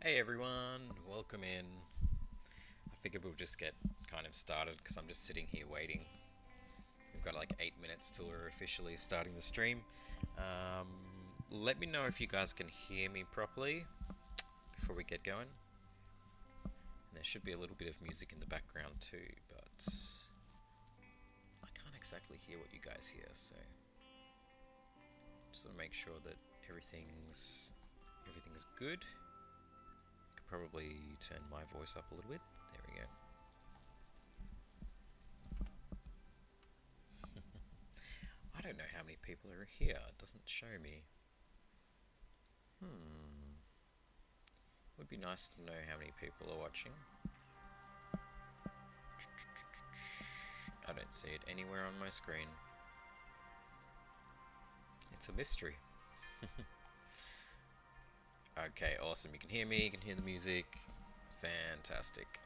Hey everyone, welcome in. I figured we'll just get kind of started because I'm just sitting here waiting. We've got like 8 minutes till we're officially starting the stream. Um, Let me know if you guys can hear me properly before we get going. And there should be a little bit of music in the background too, but I can't exactly hear what you guys hear, so just want to make sure that everything's good. Probably turn my voice up a little bit. There we go. I don't know how many people are here. It doesn't show me. Would be nice to know how many people are watching. I don't see it anywhere on my screen. It's a mystery. Okay, awesome. You can hear me, you can hear the music. Fantastic.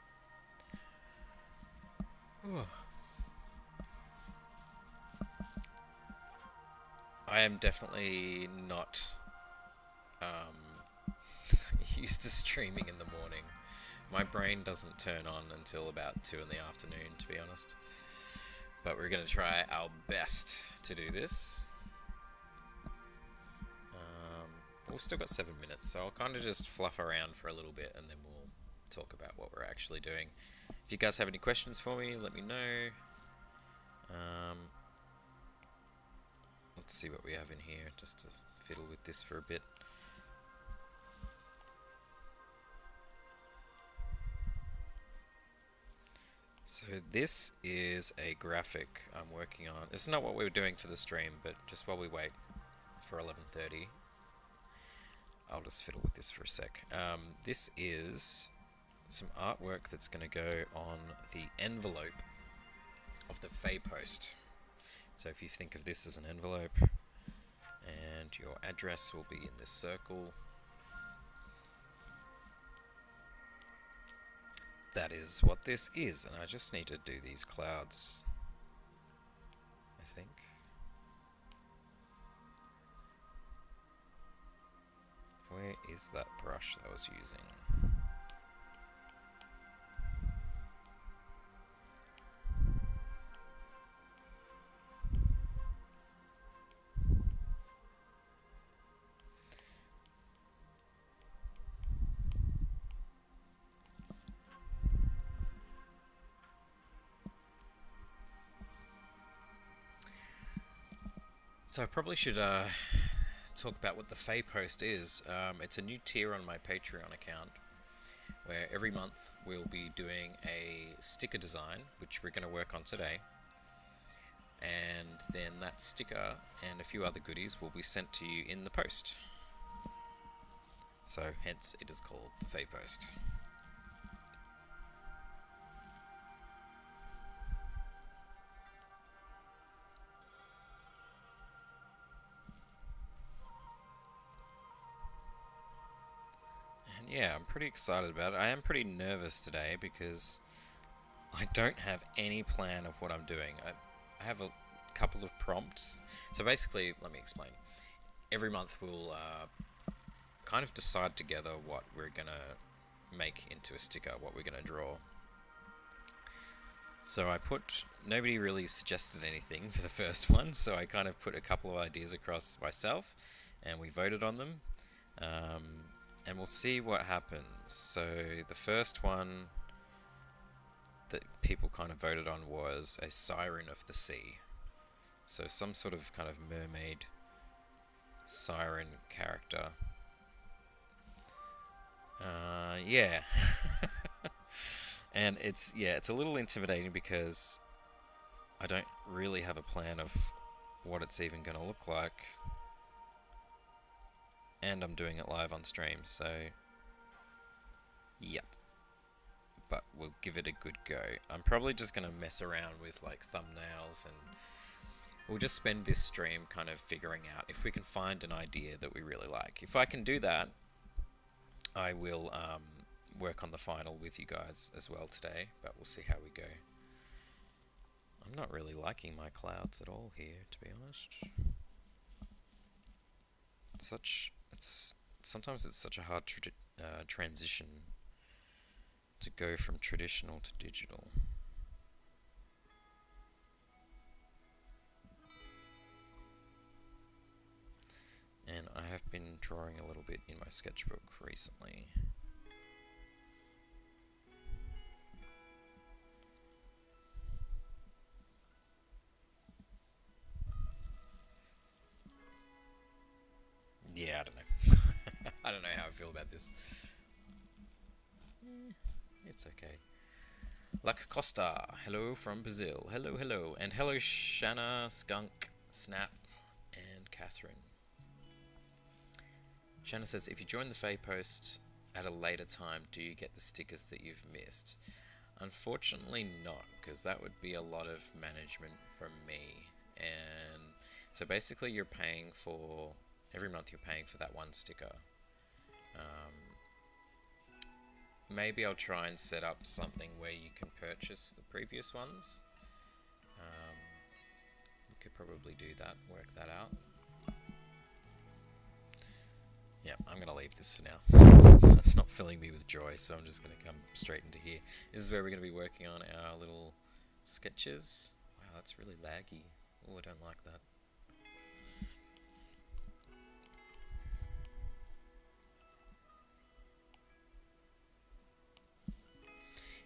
I am definitely not used to streaming in the morning. My brain doesn't turn on until about 2 in the afternoon, to be honest. But we're going to try our best to do this. We've still got 7 minutes, so I'll kind of just fluff around for a little bit and then we'll talk about what we're actually doing. If you guys have any questions for me, let me know. Let's see what we have in here, just to fiddle with this for a bit. So this is a graphic I'm working on. It's not what we were doing for the stream, but just while we wait for 11:30, I'll just fiddle with this for a sec. This is some artwork that's going to go on the envelope of the FAEPOST. So if you think of this as an envelope, and your address will be in this circle, that is what this is. And I just need to do these clouds, I think. Where is that brush that I was using? So I probably should talk about what the FAEPOST is. It's a new tier on my Patreon account where every month we'll be doing a sticker design, which we're going to work on today. And then that sticker and a few other goodies will be sent to you in the post. So hence it is called the FAEPOST. Yeah, I'm pretty excited about it. I am pretty nervous today because I don't have any plan of what I'm doing. I have a couple of prompts. So basically, let me explain. Every month we'll kind of decide together what we're going to make into a sticker, what we're going to draw. So nobody really suggested anything for the first one, so I kind of put a couple of ideas across myself, and we voted on them. And we'll see what happens. So the first one that people kind of voted on was a siren of the sea. So some sort of kind of mermaid siren character. Yeah. And it's a little intimidating because I don't really have a plan of what it's even going to look like. And I'm doing it live on stream, so yep. But we'll give it a good go. I'm probably just going to mess around with like thumbnails, and we'll just spend this stream kind of figuring out if we can find an idea that we really like. If I can do that, I will work on the final with you guys as well today, but we'll see how we go. I'm not really liking my clouds at all here, to be honest. It's sometimes it's such a hard transition to go from traditional to digital. And I have been drawing a little bit in my sketchbook recently. Yeah, I don't know. I don't know how I feel about this. It's okay. Luck Costa, hello from Brazil. Hello, hello. And hello Shanna, Skunk, Snap, and Catherine. Shanna says, if you join the FAEPOST at a later time, do you get the stickers that you've missed? Unfortunately not, because that would be a lot of management from me. And so basically you're paying for, every month you're paying for that one sticker. Maybe I'll try and set up something where you can purchase the previous ones. We could probably do that, work that out. Yeah, I'm going to leave this for now. That's not filling me with joy, so I'm just going to come straight into here. This is where we're going to be working on our little sketches. Wow, that's really laggy. Oh, I don't like that.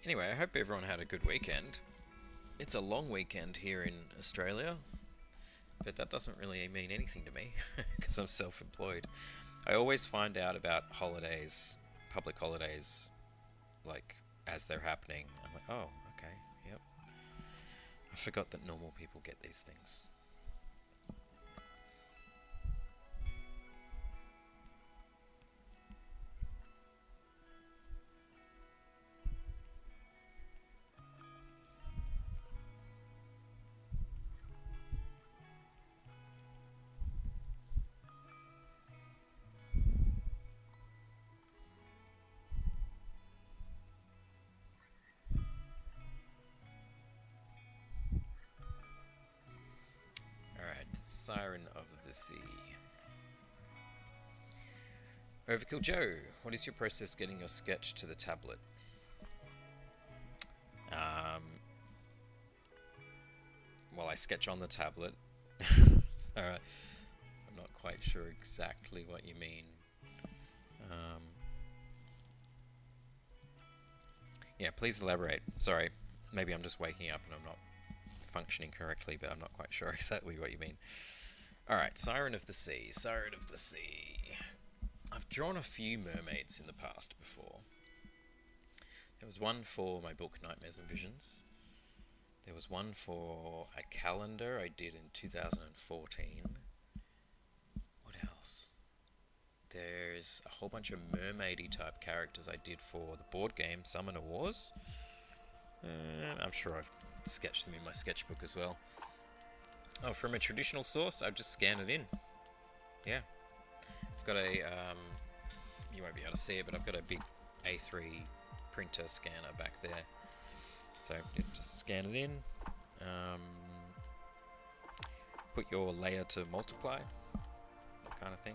Anyway, I hope everyone had a good weekend. It's a long weekend here in Australia, but that doesn't really mean anything to me, because I'm self-employed. I always find out about holidays, public holidays, like, as they're happening. I'm like, oh, okay, yep. I forgot that normal people get these things. Siren of the Sea. Overkill Joe, what is your process getting your sketch to the tablet? Well, I sketch on the tablet. So I'm not quite sure exactly what you mean. Yeah, please elaborate. Sorry, maybe I'm just waking up and I'm not functioning correctly, but I'm not quite sure exactly what you mean. Alright, Siren of the Sea. Siren of the Sea. I've drawn a few mermaids in the past before. There was one for my book Nightmares and Visions. There was one for a calendar I did in 2014. What else? There's a whole bunch of mermaidy type characters I did for the board game Summoner Wars. I'm sure I've sketched them in my sketchbook as well. Oh, from a traditional source, I've just scanned it in. Yeah. I've got a, you won't be able to see it, but I've got a big A3 printer scanner back there. So just scan it in. Put your layer to multiply. That kind of thing.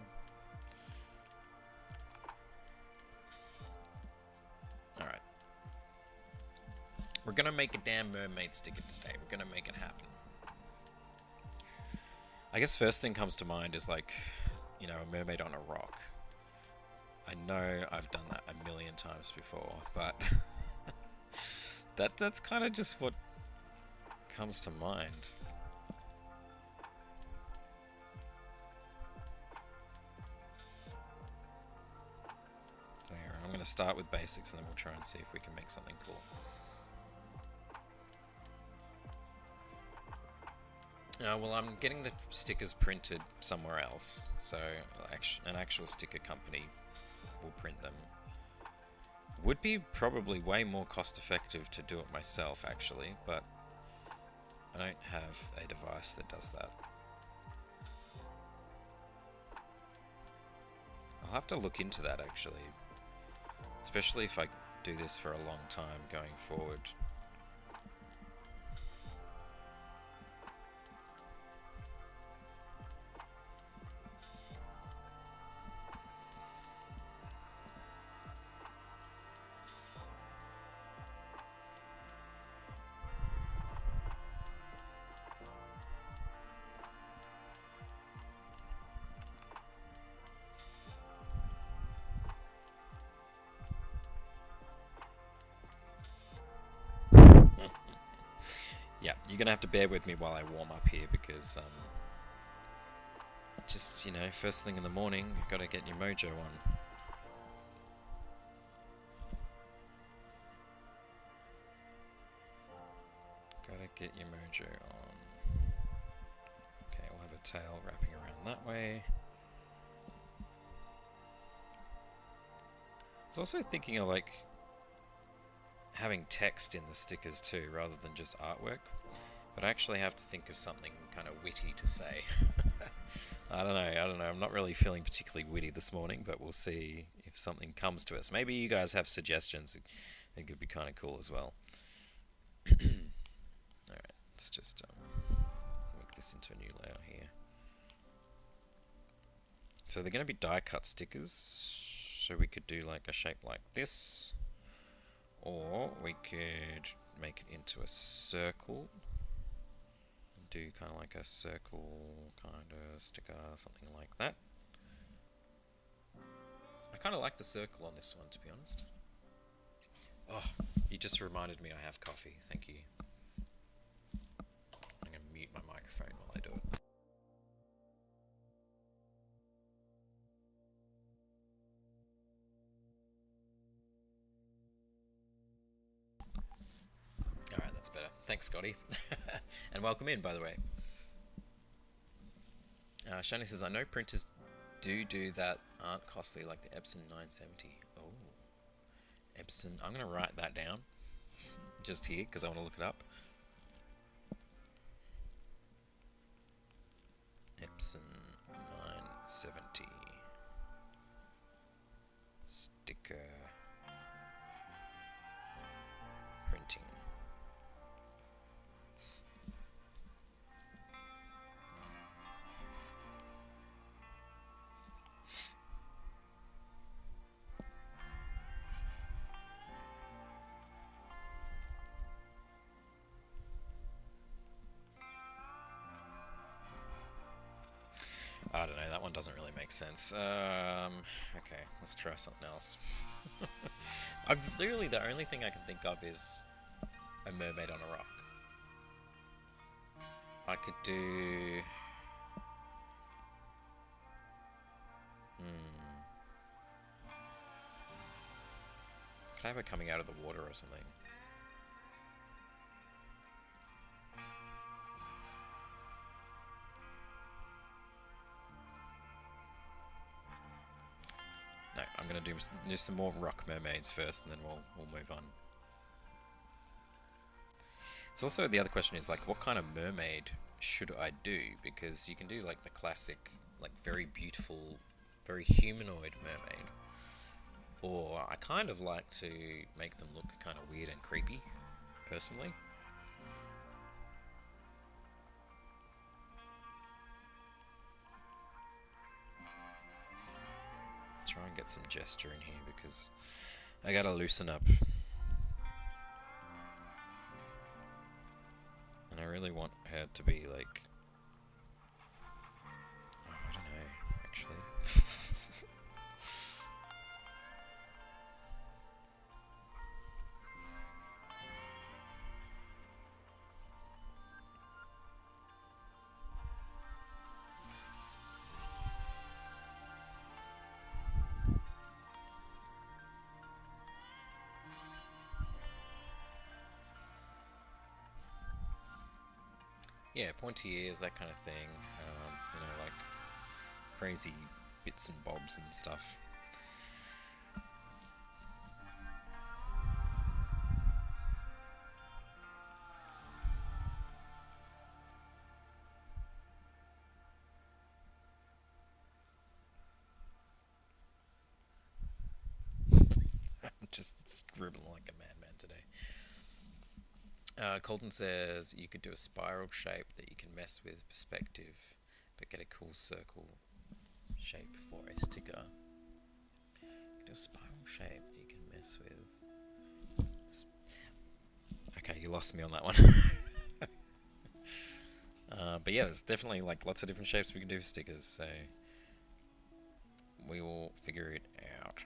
Alright. We're gonna make a damn mermaid sticker today. We're gonna make it happen. I guess first thing comes to mind is like, you know, a mermaid on a rock. I know I've done that a million times before, but that's kind of just what comes to mind. So here, I'm going to start with basics and then we'll try and see if we can make something cool. Well, I'm getting the stickers printed somewhere else, so an actual sticker company will print them. Would be probably way more cost effective to do it myself, actually, but I don't have a device that does that. I'll have to look into that, actually, especially if I do this for a long time going forward. Yeah, you're gonna have to bear with me while I warm up here because just, you know, first thing in the morning, you've got to get your mojo on. Gotta get your mojo on. Okay, we'll have a tail wrapping around that way. I was also thinking of like having text in the stickers too, rather than just artwork. But I actually have to think of something kind of witty to say. I don't know. I'm not really feeling particularly witty this morning, but we'll see if something comes to us. Maybe you guys have suggestions. It could be kind of cool as well. Alright, let's just make this into a new layout here. So they're going to be die cut stickers. So we could do like a shape like this. Or we could make it into a circle. Do kind of like a circle kind of sticker, something like that. I kind of like the circle on this one, to be honest. Oh, you just reminded me I have coffee. Thank you. I'm going to mute my microphone while I do it. Alright, that's better. Thanks, Scotty. And welcome in, by the way. Shani says, I know printers do that aren't costly, like the Epson 970. Oh. Epson. I'm going to write that down. Just here, because I want to look it up. Epson 970. Sticker. Printing. I don't know, that one doesn't really make sense. Okay, let's try something else. Literally, the only thing I can think of is a mermaid on a rock. I could do... Could I have it coming out of the water or something? No, I'm gonna do some more rock mermaids first, and then we'll move on. It's also, the other question is like, what kind of mermaid should I do? Because you can do like the classic, like very beautiful, very humanoid mermaid, or I kind of like to make them look kind of weird and creepy, personally. Try and get some gesture in here because I gotta loosen up. And I really want her to be like... Oh, I don't know, actually. Yeah, pointy ears, that kind of thing. You know, like crazy bits and bobs and stuff. I'm just scribbling like a madman today. Colton says you could do a spiral shape that you can mess with perspective, but get a cool circle shape for a sticker. Do a spiral shape that you can mess with. Okay, you lost me on that one. But yeah, there's definitely like lots of different shapes we can do for stickers, so we will figure it out.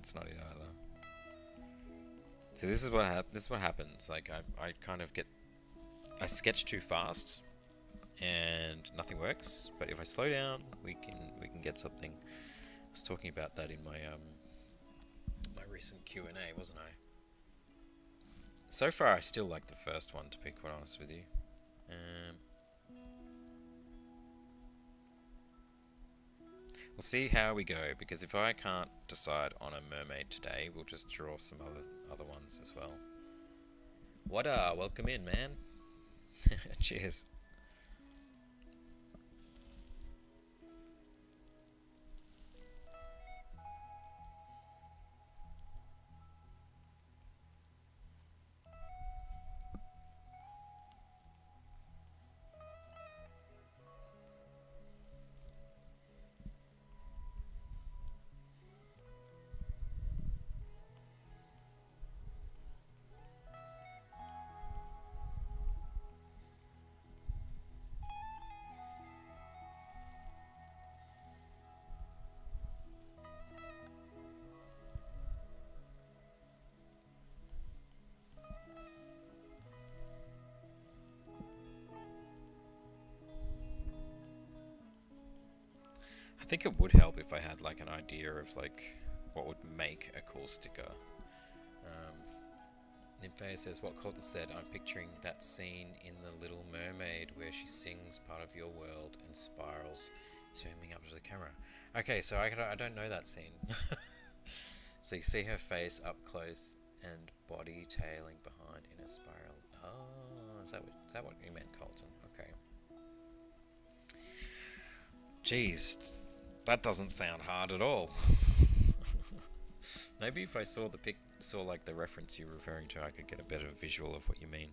that's not it either. So this is what happens. Like I kind of I sketch too fast, and nothing works. But if I slow down, we can get something. I was talking about that in my my recent Q&A, wasn't I? So far, I still like the first one, to be quite honest with you. We'll see how we go, because if I can't decide on a mermaid today, we'll just draw some other ones as well. What welcome in, man. Cheers. I think it would help if I had like an idea of like what would make a cool sticker. Nymphea says, what Colton said, I'm picturing that scene in The Little Mermaid where she sings part of your world and spirals, zooming up to the camera. Okay, so I don't know that scene. So you see her face up close and body tailing behind in a spiral. Oh, is that what you meant, Colton? Okay. Jeez, that doesn't sound hard at all. Maybe if I saw like the reference you're referring to, I could get a better visual of what you mean.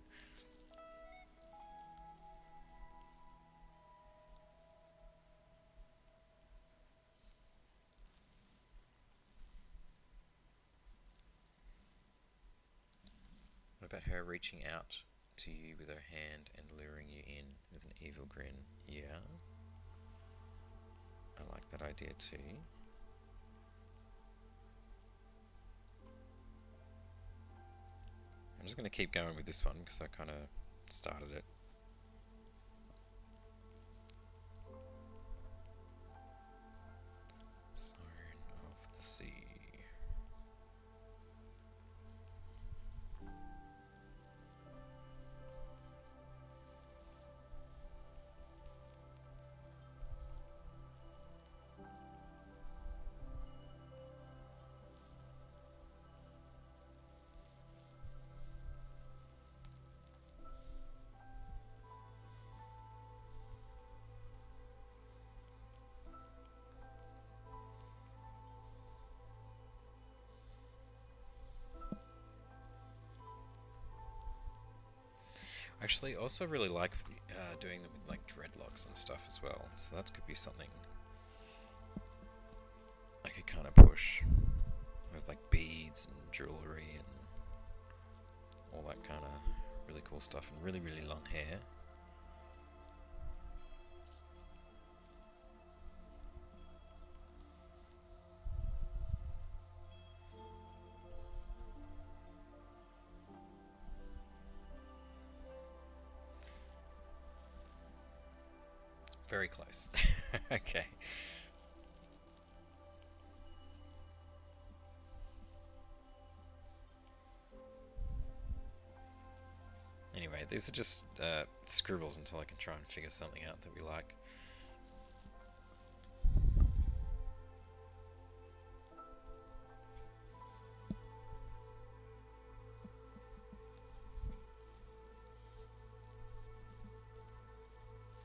What about her reaching out to you with her hand and luring you in with an evil grin? Yeah. I like that idea too. I'm just going to keep going with this one because I kind of started it. Siren of the Sea. Actually, also really like doing them with like dreadlocks and stuff as well. So that could be something I could kind of push with like beads and jewellery and all that kind of really cool stuff, and really, really long hair. Very close. Okay. Anyway, these are just scribbles until I can try and figure something out that we like.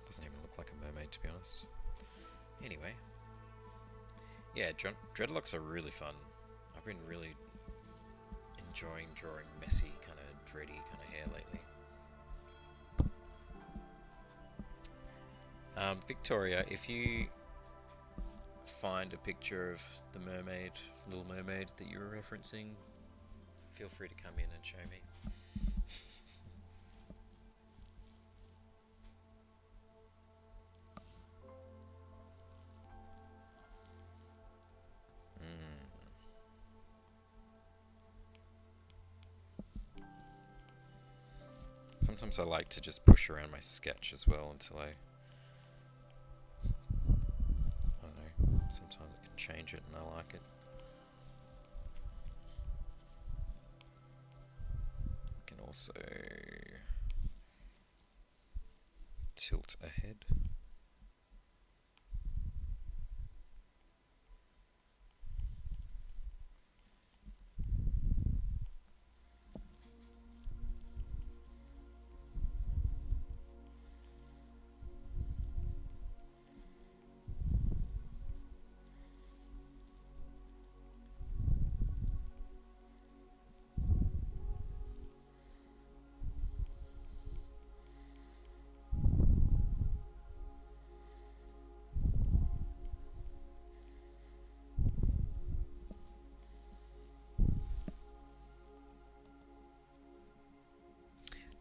Doesn't even look like a mermaid, to be honest. Anyway. Yeah, dreadlocks are really fun. I've been really enjoying drawing messy, kind of dready kind of hair lately. Victoria, if you find a picture of the mermaid, Little Mermaid, that you were referencing, feel free to come in and show me. Sometimes I like to just push around my sketch as well until I don't know, sometimes I can change it and I like it. I can also tilt ahead.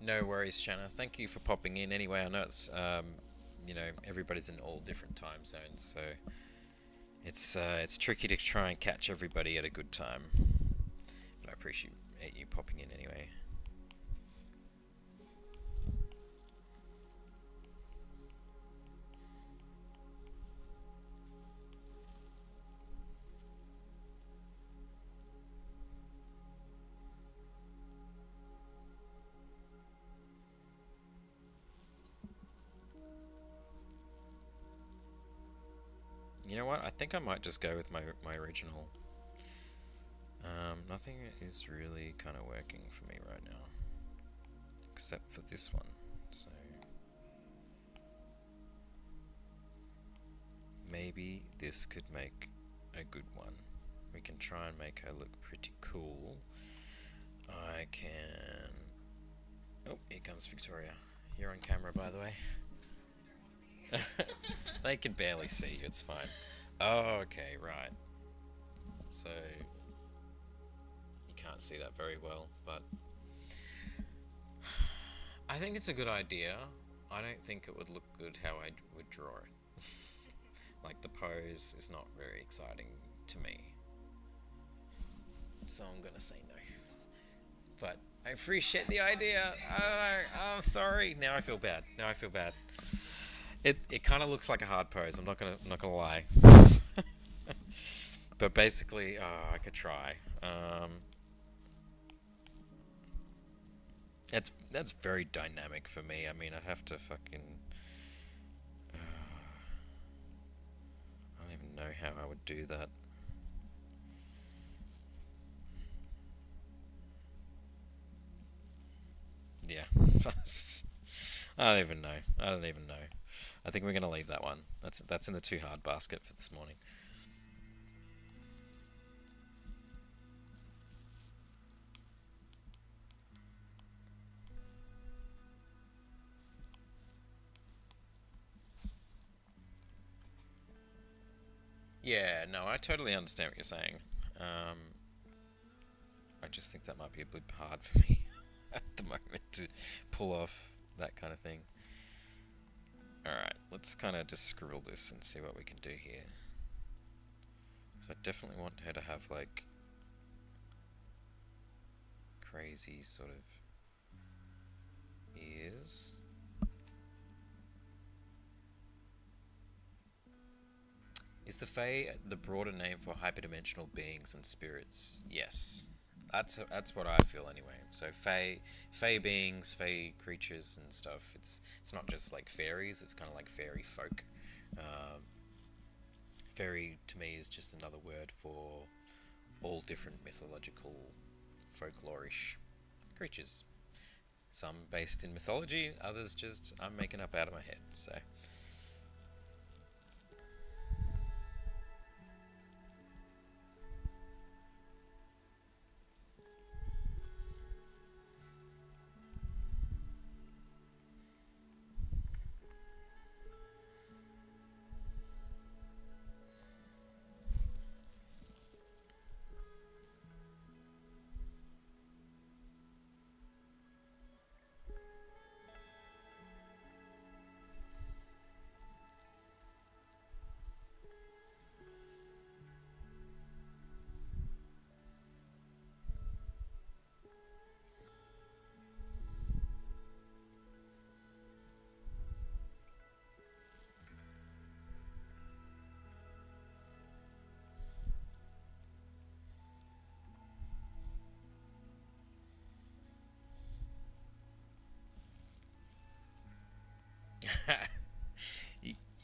No worries, Shanna. Thank you for popping in. Anyway, I know it's you know, everybody's in all different time zones, so it's tricky to try and catch everybody at a good time. But I appreciate you popping in anyway. You know what? I think I might just go with my original. Nothing is really kind of working for me right now, except for this one. So maybe this could make a good one. We can try and make her look pretty cool. I can... Oh, here comes Victoria. You're on camera, by the way. They can barely see you, it's fine. Oh, okay, right. So, you can't see that very well, but... I think it's a good idea. I don't think it would look good how I would draw it. Like, the pose is not very exciting to me. So I'm gonna say no. But I appreciate the idea. I don't know. I'm sorry. Now I feel bad. It kind of looks like a hard pose. I'm not gonna lie. But basically, I could try. That's very dynamic for me. I mean, I'd have to fucking. I don't even know how I would do that. Yeah. I don't even know. I think we're going to leave that one. That's in the too hard basket for this morning. Yeah, no, I totally understand what you're saying. I just think that might be a bit hard for me at the moment to pull off that kind of thing. Alright, let's kind of just scribble this and see what we can do here. So I definitely want her to have like crazy sort of ears. Is the Fae the broader name for hyperdimensional beings and spirits? Yes. That's what I feel anyway. So Fae beings, Fae creatures and stuff. It's not just like fairies. It's kind of like fairy folk. Fairy to me is just another word for all different mythological, folklorish creatures. Some based in mythology, others just I'm making up out of my head. So.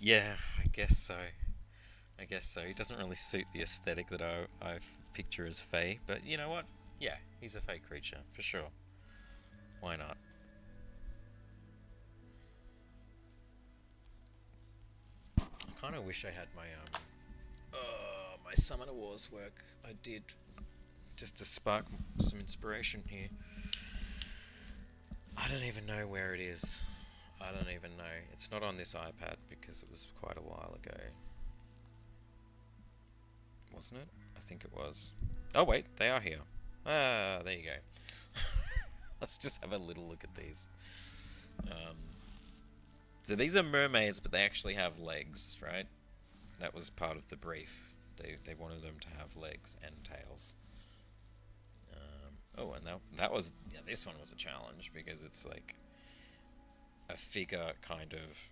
Yeah, I guess so. I guess so. He doesn't really suit the aesthetic that I picture as Fae, but you know what? Yeah, he's a Fae creature, for sure. Why not? I kind of wish I had my Summoner Wars work I did just to spark some inspiration here. I don't even know where it is. I don't even know. It's not on this iPad because it was quite a while ago. Wasn't it? I think it was. Oh wait, they are here. Ah, there you go. Let's just have a little look at these. So these are mermaids, but they actually have legs, right? That was part of the brief. They wanted them to have legs and tails. Oh, and that was, yeah, this one was a challenge because it's like a figure kind of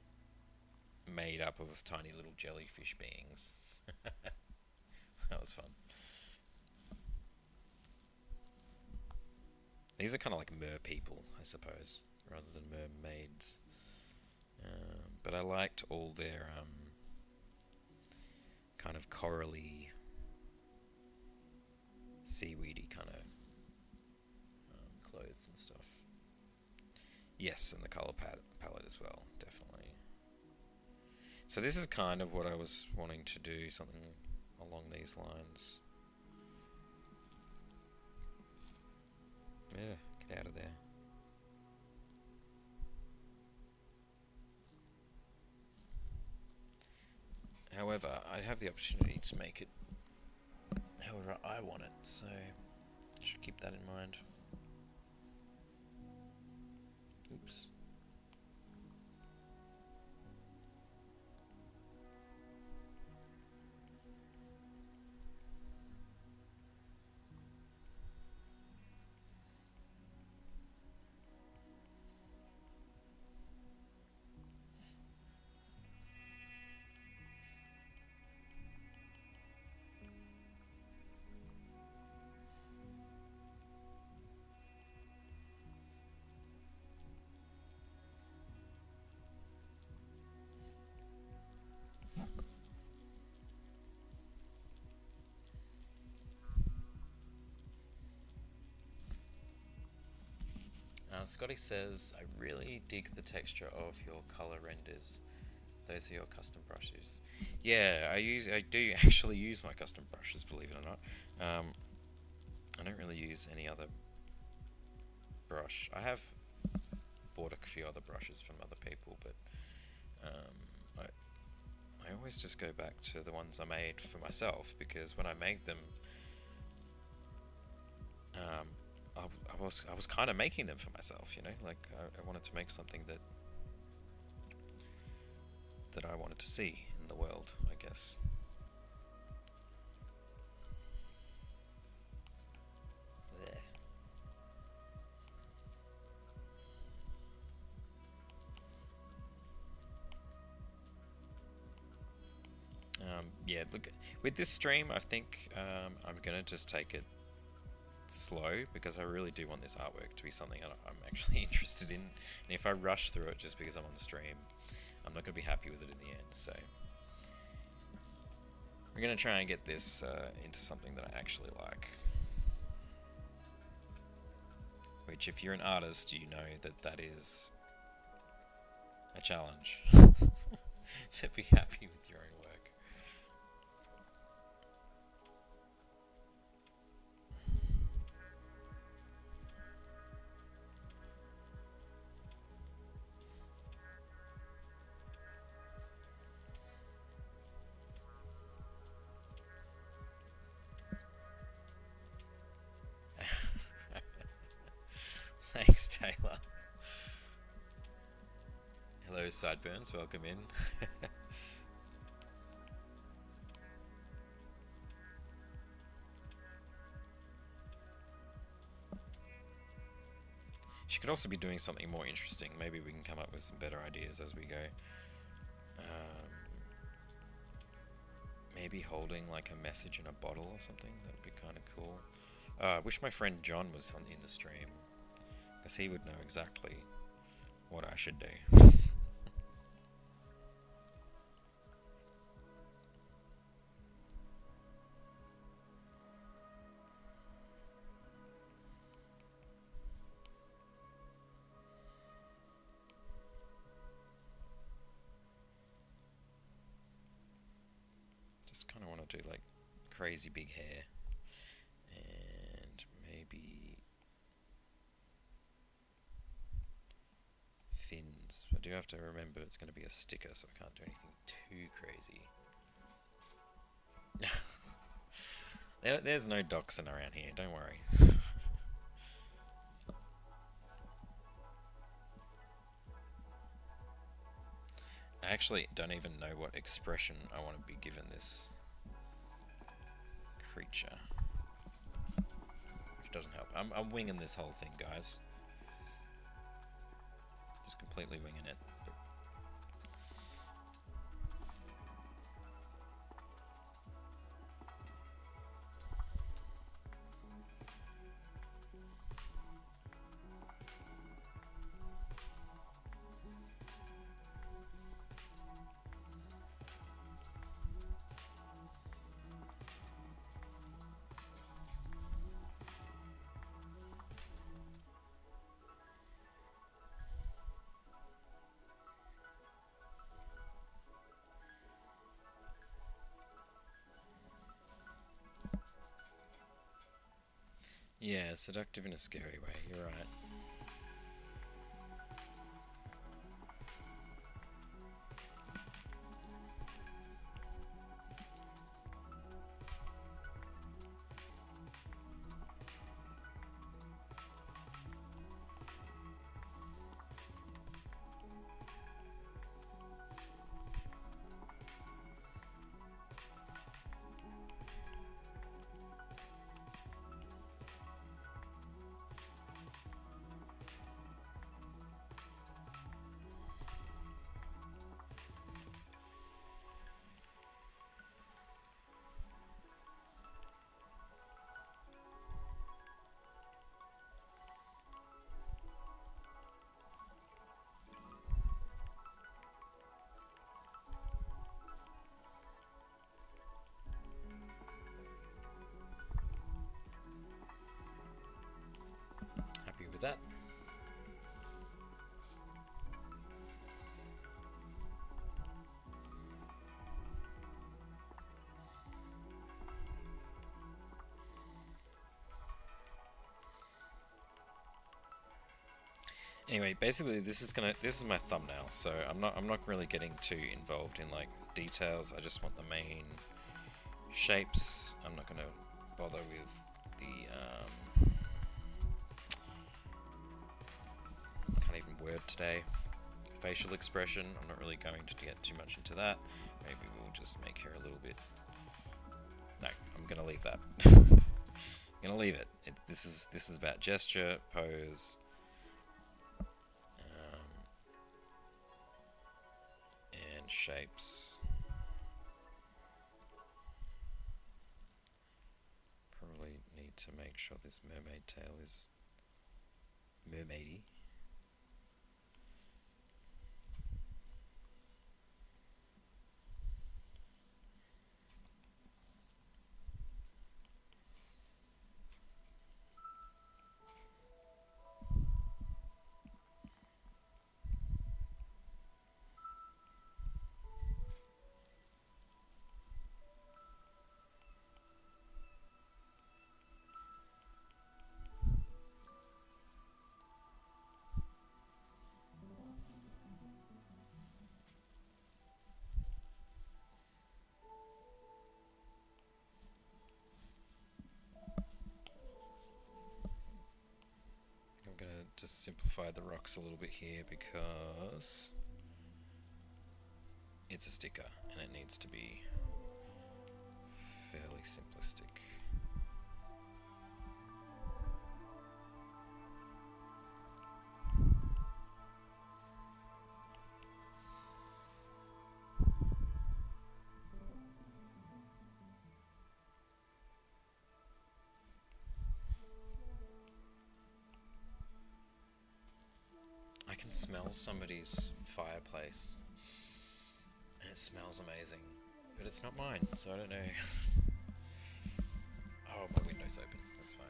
made up of tiny little jellyfish beings. That was fun. These are kind of like mer people, I suppose, rather than mermaids. But I liked all their kind of corally, seaweedy kind of clothes and stuff. Yes, and the color palette as well, definitely. So this is kind of what I was wanting to do, something along these lines. Yeah, get out of there. However, I have the opportunity to make it however I want it, so I should keep that in mind. Oops. Scotty says, I really dig the texture of your color renders. Those are your custom brushes. Yeah, I do actually use my custom brushes, believe it or not. I don't really use any other brush. I have bought a few other brushes from other people, but I always just go back to the ones I made for myself, because when I made them, I was kind of making them for myself, you know, like I wanted to make something that I wanted to see in the world, I guess. Yeah, look, with this stream, I think I'm gonna just take it slow, because I really do want this artwork to be something I'm actually interested in. And if I rush through it just because I'm on the stream, I'm not going to be happy with it in the end. So we're going to try and get this into something that I actually like. Which, if you're an artist, you know that that is a challenge. To be happy with your own work. Thanks, Taylor. Hello, Sideburns. Welcome in. She could also be doing something more interesting. Maybe we can come up with some better ideas as we go. Maybe holding like a message in a bottle or something. That'd be kind of cool. I wish my friend John was in the stream, because he would know exactly what I should do. Just kind of want to do like crazy big hair, and maybe fins. I do have to remember it's going to be a sticker, so I can't do anything too crazy. There's no dachshund around here, don't worry. I actually don't even know what expression I want to be given this creature. Which doesn't help. I'm winging this whole thing, guys. Just completely winging it. Yeah, seductive in a scary way, you're right. Happy with that? Anyway, basically this is my thumbnail, so I'm not really getting too involved in like details. I just want the main shapes. I'm not gonna bother with the can't even word today. Facial expression. I'm not really going to get too much into that. Maybe we'll just make her a little bit. No, I'm gonna leave that. I'm gonna leave it. This is about gesture, pose. And shapes. Probably need to make sure this mermaid tail is mermaidy. I'm gonna just simplify the rocks a little bit here because it's a sticker and it needs to be fairly simplistic. I can smell somebody's fireplace and it smells amazing, but it's not mine, so I don't know. Oh, my window's open, that's fine.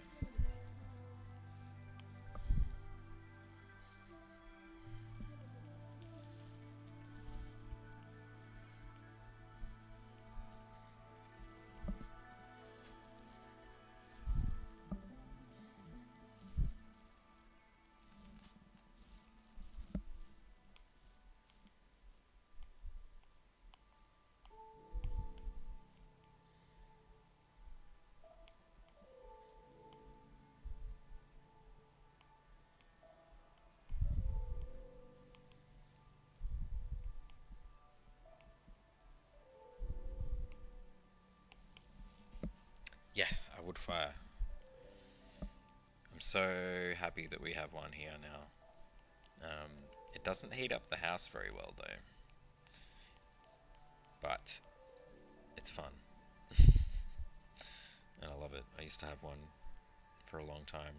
wood fire. I'm so happy that we have one here now. It doesn't heat up the house very well though, but it's fun. And I love it. I used to have one for a long time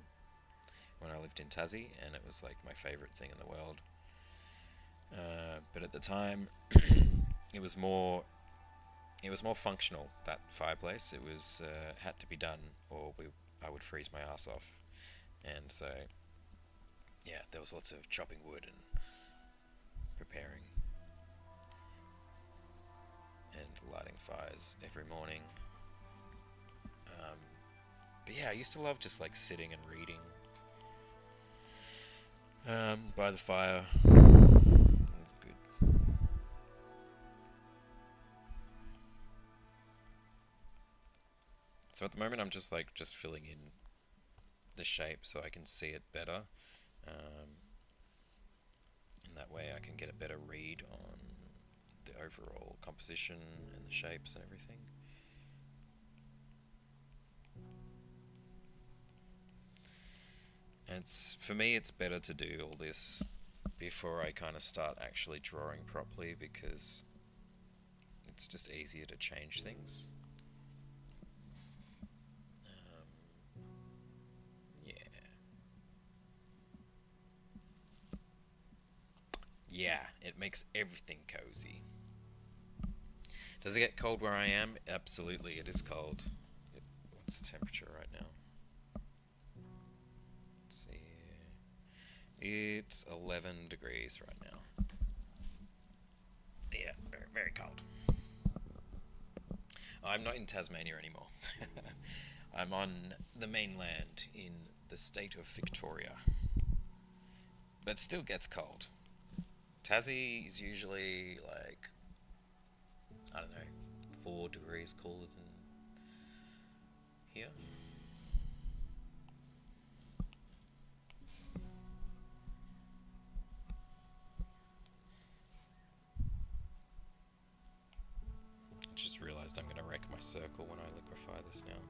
when I lived in Tassie, and it was like my favourite thing in the world. But at the time, it was more functional, that fireplace. It was had to be done, or I would freeze my ass off. And so, yeah, there was lots of chopping wood and preparing and lighting fires every morning. But yeah, I used to love just like sitting and reading by the fire. It was good. So at the moment I'm just filling in the shape so I can see it better. And that way I can get a better read on the overall composition and the shapes and everything. And for me it's better to do all this before I kind of start actually drawing properly, because it's just easier to change things. Yeah, it makes everything cozy. Does it get cold where I am? Absolutely, it is cold. What's the temperature right now? Let's see. It's 11 degrees right now. Yeah, very, very cold. I'm not in Tasmania anymore. I'm on the mainland in the state of Victoria. But it still gets cold. Tassie is usually like, I don't know, 4 degrees cooler than here. Just realised I'm going to wreck my circle when I liquefy this now.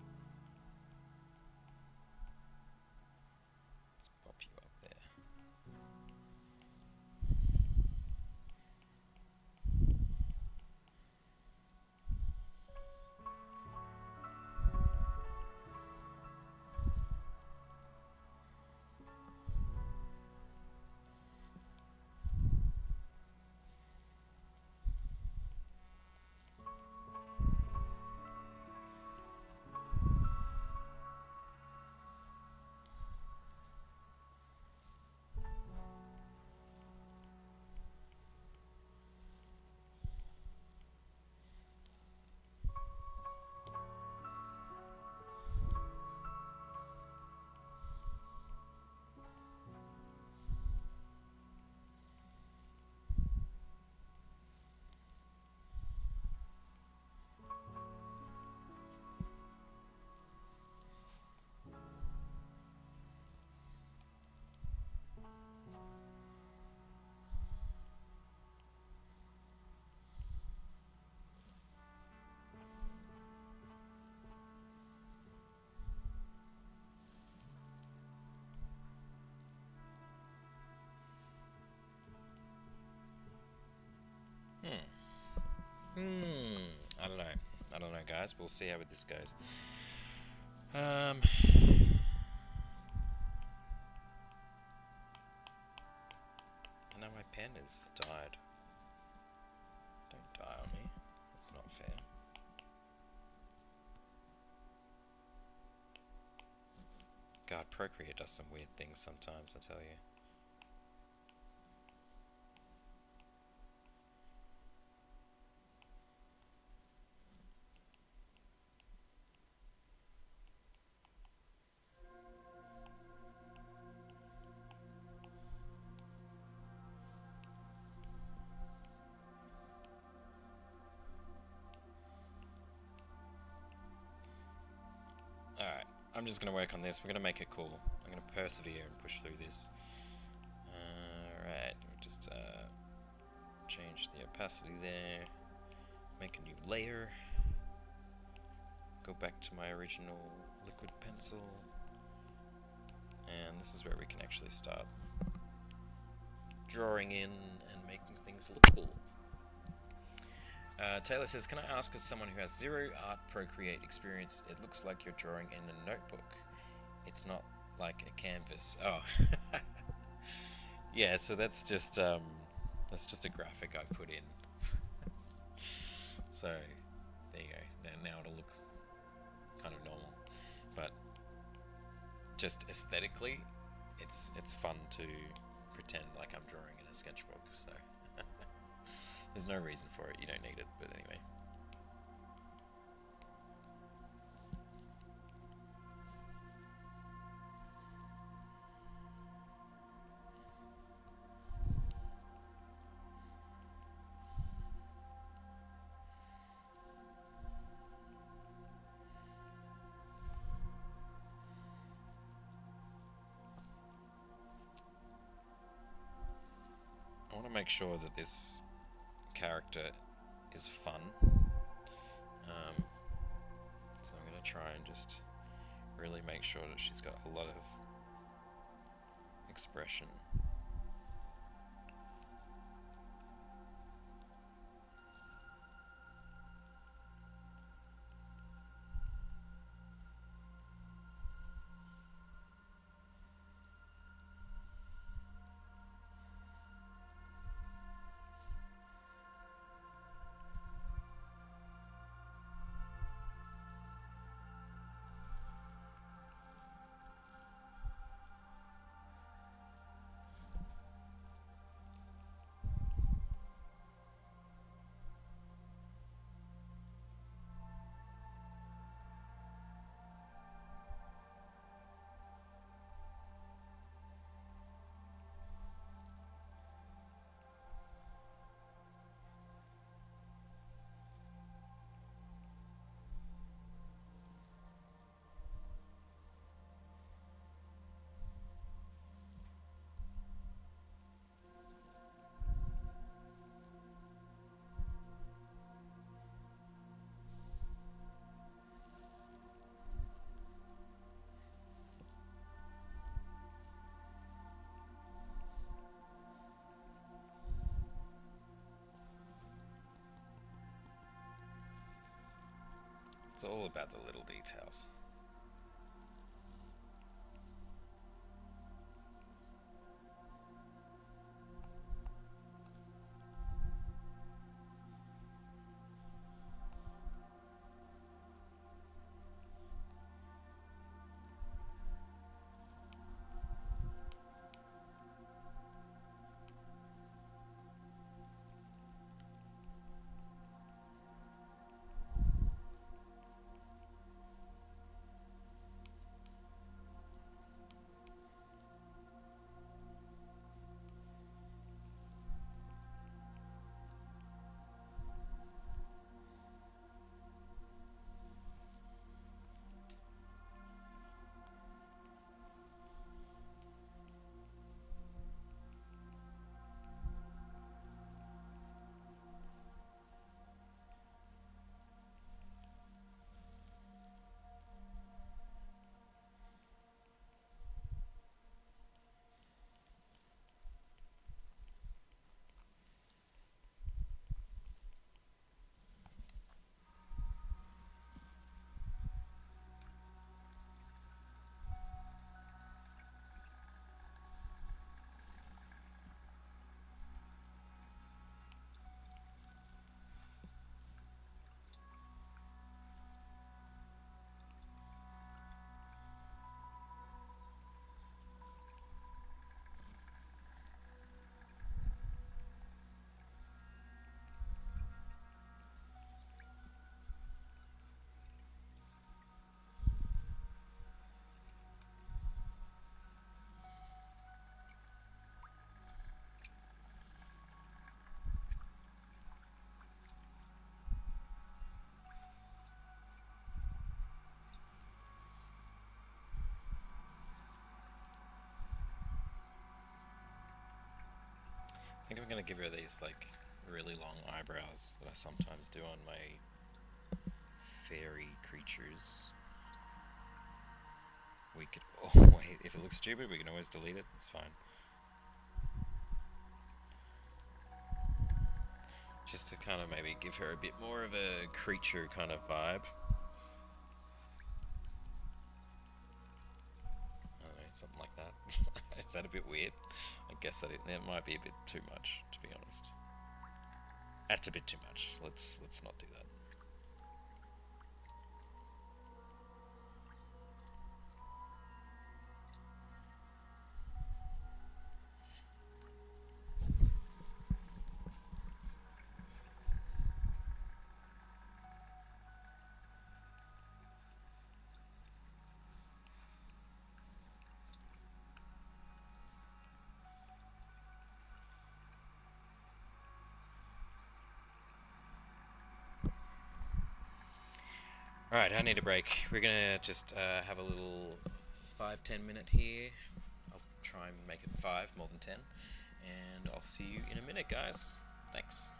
Let's pop you up there. I don't know, guys. We'll see how this goes. And now my pen has died. Don't die on me. That's not fair. God, Procreate does some weird things sometimes, I tell you. Alright, I'm just going to work on this. We're going to make it cool. I'm going to persevere and push through this. Alright, just change the opacity there. Make a new layer. Go back to my original liquid pencil, and this is where we can actually start drawing in and making things look cool. Taylor says, can I ask, as someone who has zero art Procreate experience, it looks like you're drawing in a notebook. It's not like a canvas. Oh. Yeah, so that's just a graphic I put in. So there you go. Now it'll look kind of normal, but just aesthetically, it's fun to pretend like I'm drawing in a sketchbook. So there's no reason for it. You don't need it, but anyway. I want to make sure that this character is fun. So I'm going to try and just really make sure that she's got a lot of expression. It's all about the little details. I think I'm going to give her these like really long eyebrows that I sometimes do on my fairy creatures. We could always, if it looks stupid, we can always delete it. It's fine. Just to kind of maybe give her a bit more of a creature kind of vibe. I don't know, something like that. Is that a bit weird? I guess that might be a bit too much, to be honest. That's a bit too much. Let's not do that. Alright, I need a break. We're gonna just have a little 5-10 minute here. I'll try and make it 5, more than 10. And I'll see you in a minute, guys. Thanks.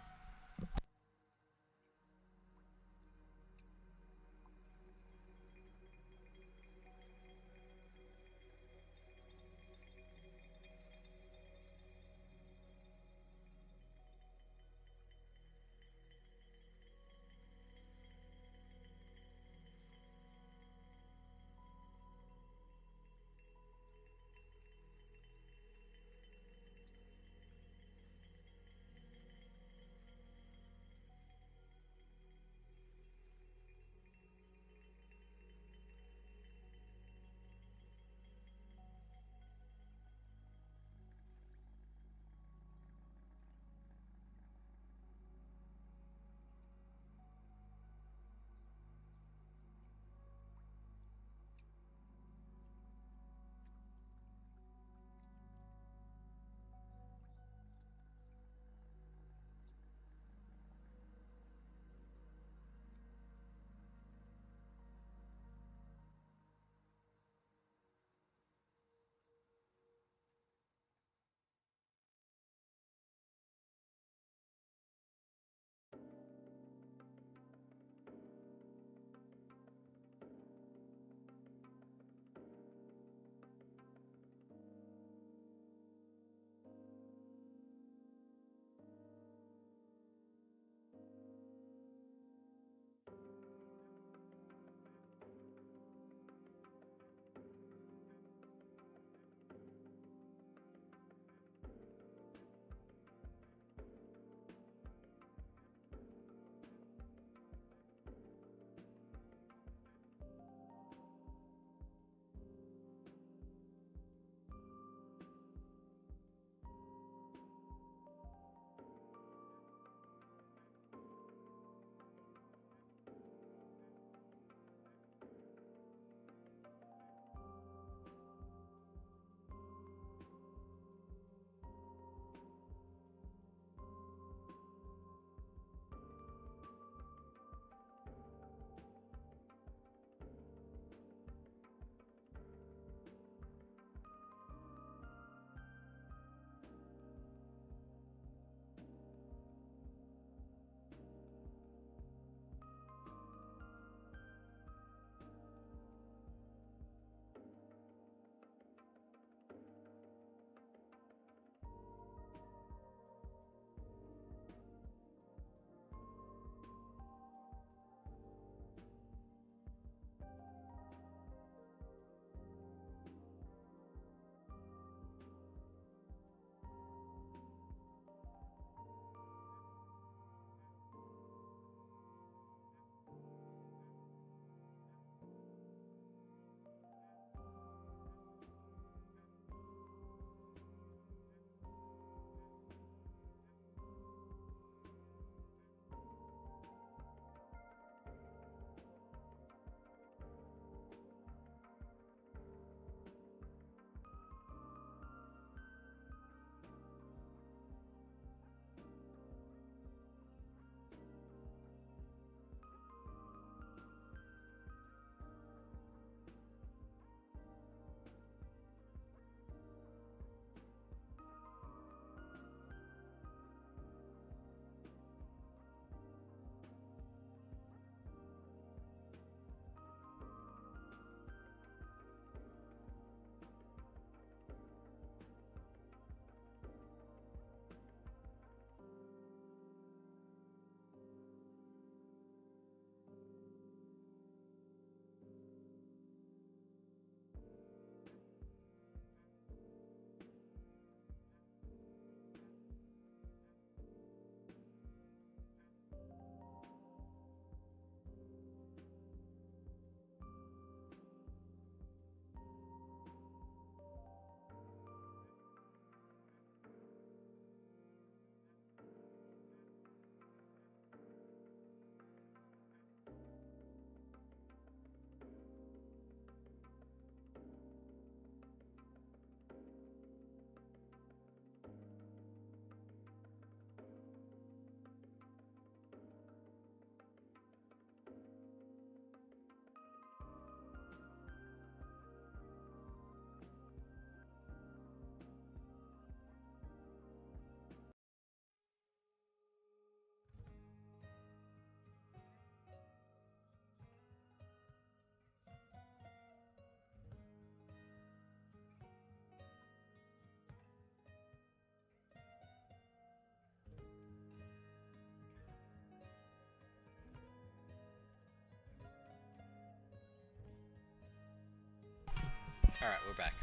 Alright, we're back.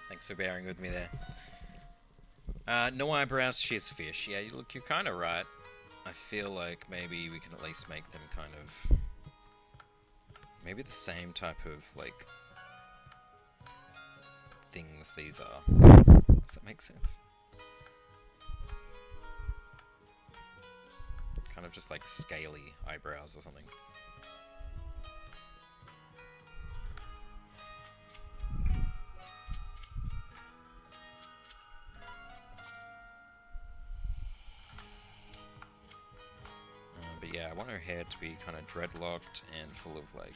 Thanks for bearing with me there. No eyebrows, she's fish. Yeah, look, you're kind of right. I feel like maybe we can at least make them kind of... maybe the same type of, like... things these are. Does that make sense? Kind of just like scaly eyebrows or something. But yeah, I want her hair to be kind of dreadlocked and full of like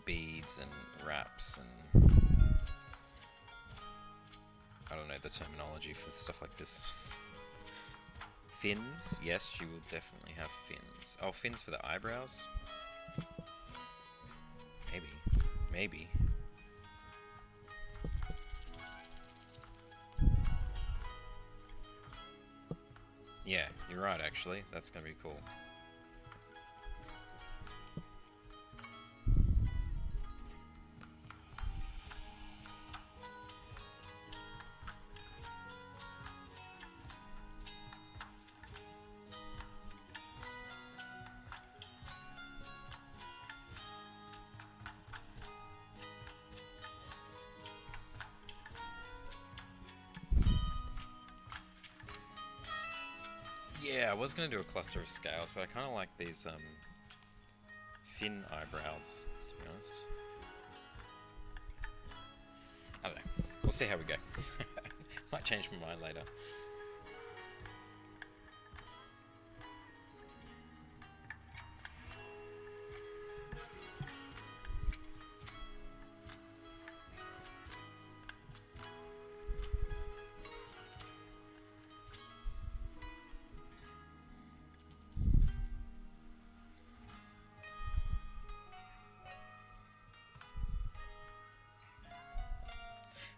beads and wraps and I don't know the terminology for stuff like this. Fins, yes, she will definitely have fins. Oh, fins for the eyebrows? Maybe. Yeah, you're right actually, that's gonna be cool. Yeah, I was going to do a cluster of scales, but I kind of like these fin eyebrows, to be honest. I don't know. We'll see how we go. Might change my mind later.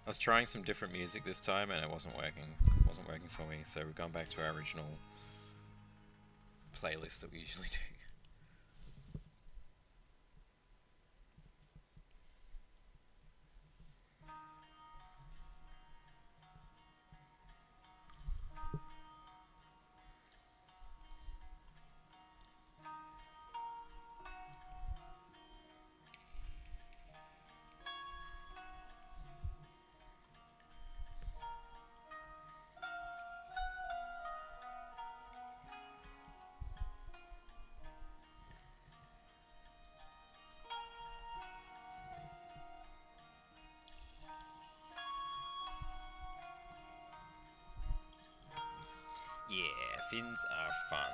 I was trying some different music this time and it wasn't working. It wasn't working for me, so we've gone back to our original playlist that we usually do. Yeah, fins are fun.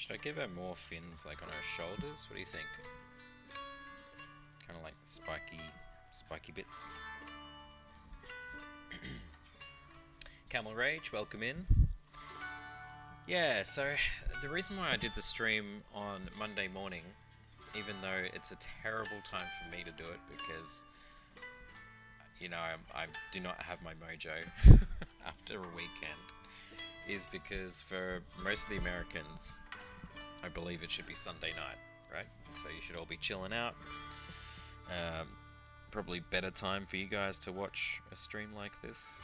Should I give her more fins, like on her shoulders? What do you think? Kind of like spiky bits. Camel Rage, welcome in. Yeah, so the reason why I did the stream on Monday morning, even though it's a terrible time for me to do it because, you know, I do not have my mojo after a weekend, is because for most of the Americans, I believe it should be Sunday night, right? So you should all be chilling out. Probably better time for you guys to watch a stream like this.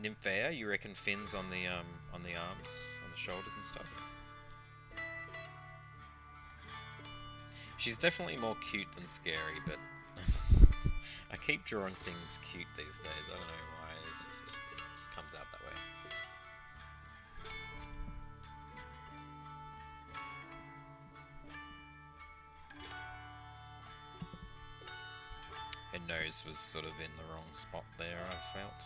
Nymphea, you reckon fins on the arms, on the shoulders and stuff? She's definitely more cute than scary, but I keep drawing things cute these days. I don't know why. It just comes out that way. Her nose was sort of in the wrong spot there, I felt.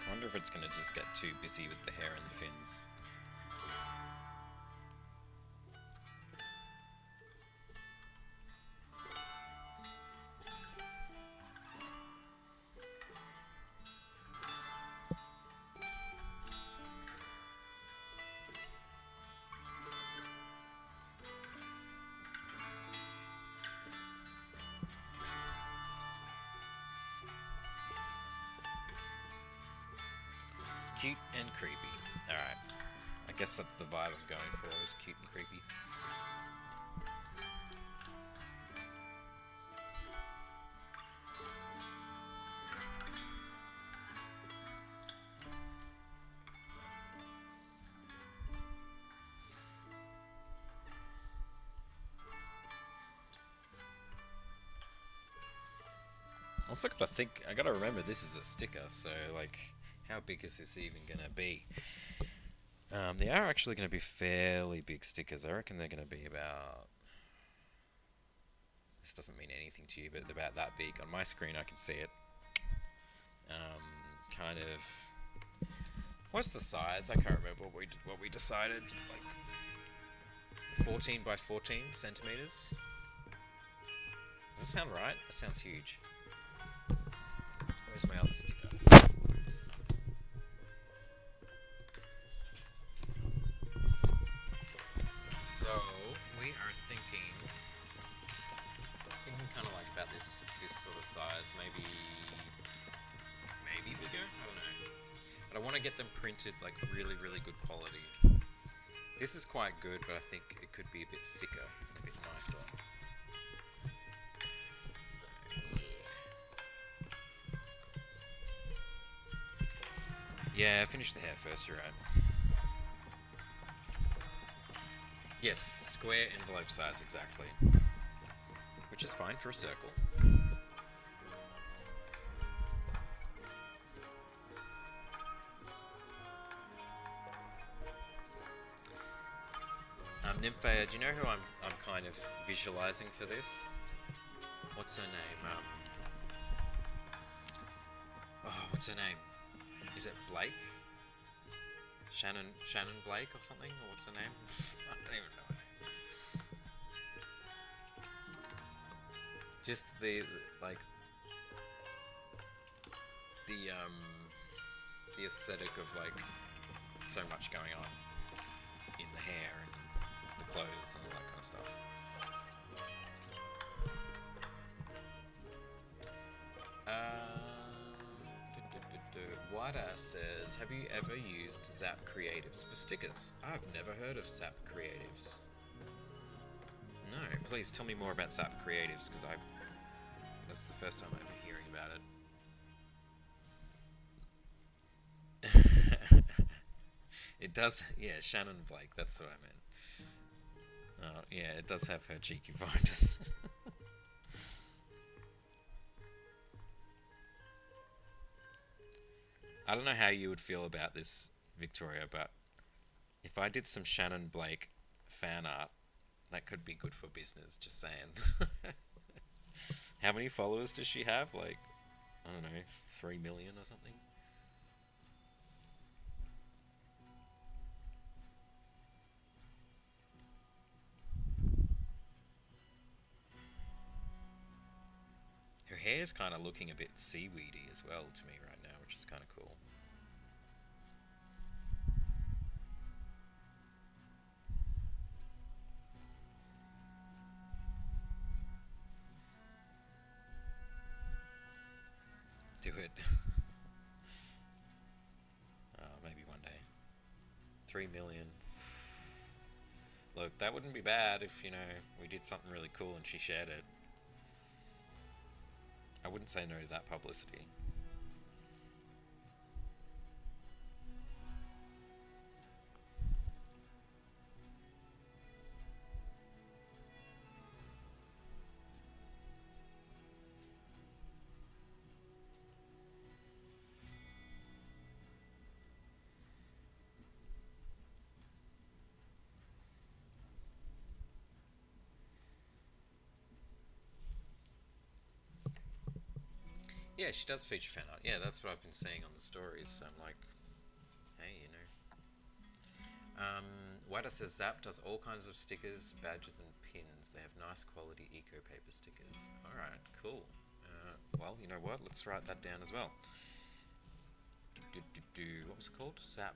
I wonder if it's going to just get too busy with the hair and the fins. Cute and creepy. Alright. I guess that's the vibe I'm going for, is cute and creepy. Also I gotta remember this is a sticker, so like, how big is this even gonna be? They are actually gonna be fairly big stickers. I reckon they're gonna be about... This doesn't mean anything to you, but they're about that big. On my screen I can see it. Kind of... What's the size? I can't remember what we decided. Like 14 by 14 centimeters. Does that sound right? That sounds huge. Where's my other sticker? So we are thinking kind of like about this sort of size, maybe bigger. I don't know. But I want to get them printed like really good quality. This is quite good, but I think it could be a bit thicker, a bit nicer. So yeah, finish the hair first. You're right. Yes, square envelope size, exactly. Which is fine for a circle. Nymphea, do you know who I'm kind of visualizing for this? What's her name? What's her name? Is it Blake? Shannon Blake or something? Or what's her name? I don't even know her name. Just the aesthetic of like so much going on in the hair and the clothes and all that kind of stuff. Wada says, have you ever used Zap Creatives for stickers? I've never heard of Zap Creatives. No, please tell me more about Zap Creatives, because that's the first time I'm ever hearing about it. It does, yeah, Shannon Blake, that's what I meant. Oh, yeah, it does have her cheeky voice. I don't know how you would feel about this, Victoria, but if I did some Shannon Blake fan art, that could be good for business, just saying. How many followers does she have? Like, I don't know, 3 million or something? Her hair's kind of looking a bit seaweedy as well to me right now, which is kind of cool. Do it. Maybe one day. 3 million. Look, that wouldn't be bad if, we did something really cool and she shared it. I wouldn't say no to that publicity. Yeah, she does feature fan art. Yeah, that's what I've been seeing on the stories. So I'm like, hey, Wada says Zap does all kinds of stickers, badges, and pins. They have nice quality eco paper stickers. Alright, cool. Well, you know what? Let's write that down as well. What was it called? Zap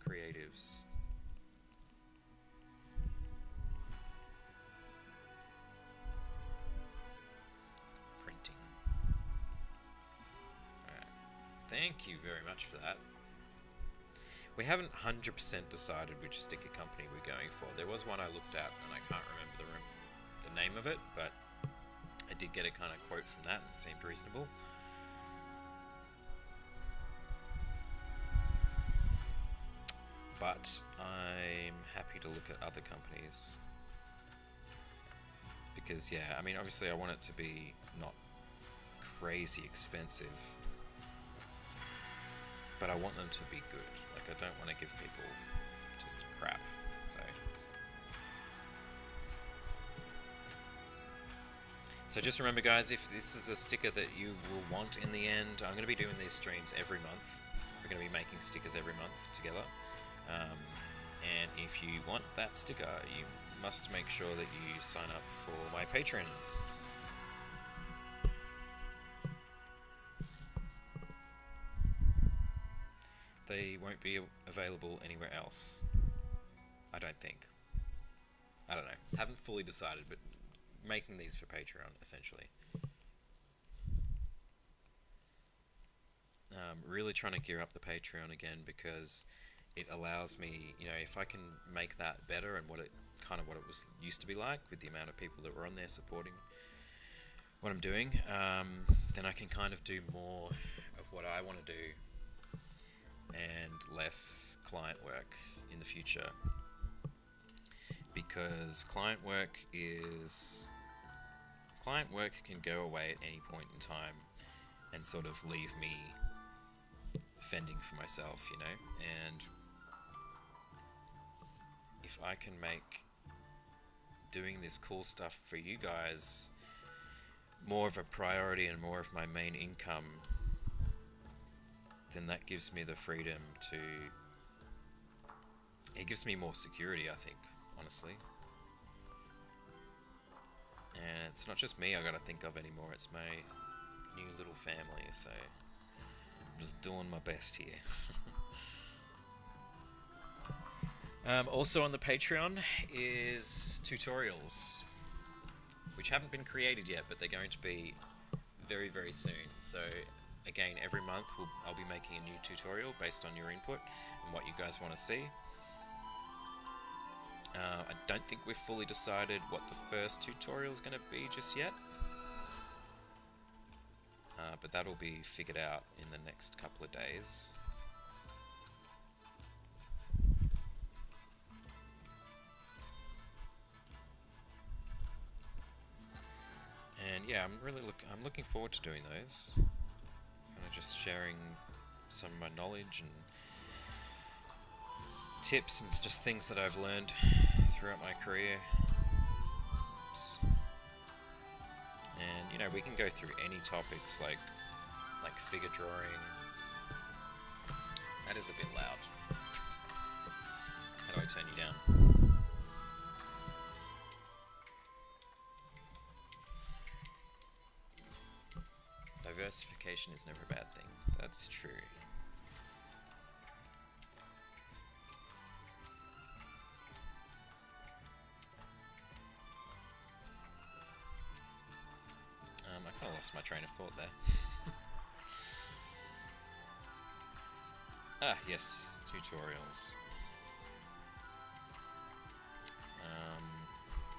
Creatives. Printing. Alright. Thank you very much for that. We haven't 100% decided which sticker company we're going for. There was one I looked at and I can't remember the name of it, but I did get a kind of quote from that and it seemed reasonable. But I'm happy to look at other companies. Because, yeah, I mean, obviously I want it to be not crazy expensive, but I want them to be good. Like, I don't want to give people just crap, So just remember, guys, if this is a sticker that you will want in the end, I'm going to be doing these streams every month. We're going to be making stickers every month together. And if you want that sticker, you must make sure that you sign up for my Patreon. They won't be available anywhere else. I don't think. I don't know. Haven't fully decided, but making these for Patreon, essentially. Really trying to gear up the Patreon again because it allows me, if I can make that better and what it was used to be like with the amount of people that were on there supporting what I'm doing, then I can kind of do more of what I want to do and less client work in the future. Because client work can go away at any point in time and sort of leave me fending for myself, and if I can make doing this cool stuff for you guys more of a priority and more of my main income, then that gives me the freedom it gives me more security, I think, honestly. And it's not just me I gotta think of anymore, it's my new little family, so I'm just doing my best here. Also on the Patreon is tutorials, which haven't been created yet, but they're going to be very, very soon. So again, every month I'll be making a new tutorial based on your input and what you guys want to see. I don't think we've fully decided what the first tutorial is going to be just yet, but that'll be figured out in the next couple of days. And yeah, I'm looking forward to doing those. Kind of just sharing some of my knowledge and tips and just things that I've learned throughout my career. Oops. And you know, we can go through any topics like figure drawing. That is a bit loud. How do I turn you down? Diversification is never a bad thing. That's true. I kind of lost my train of thought there. Ah, yes, tutorials.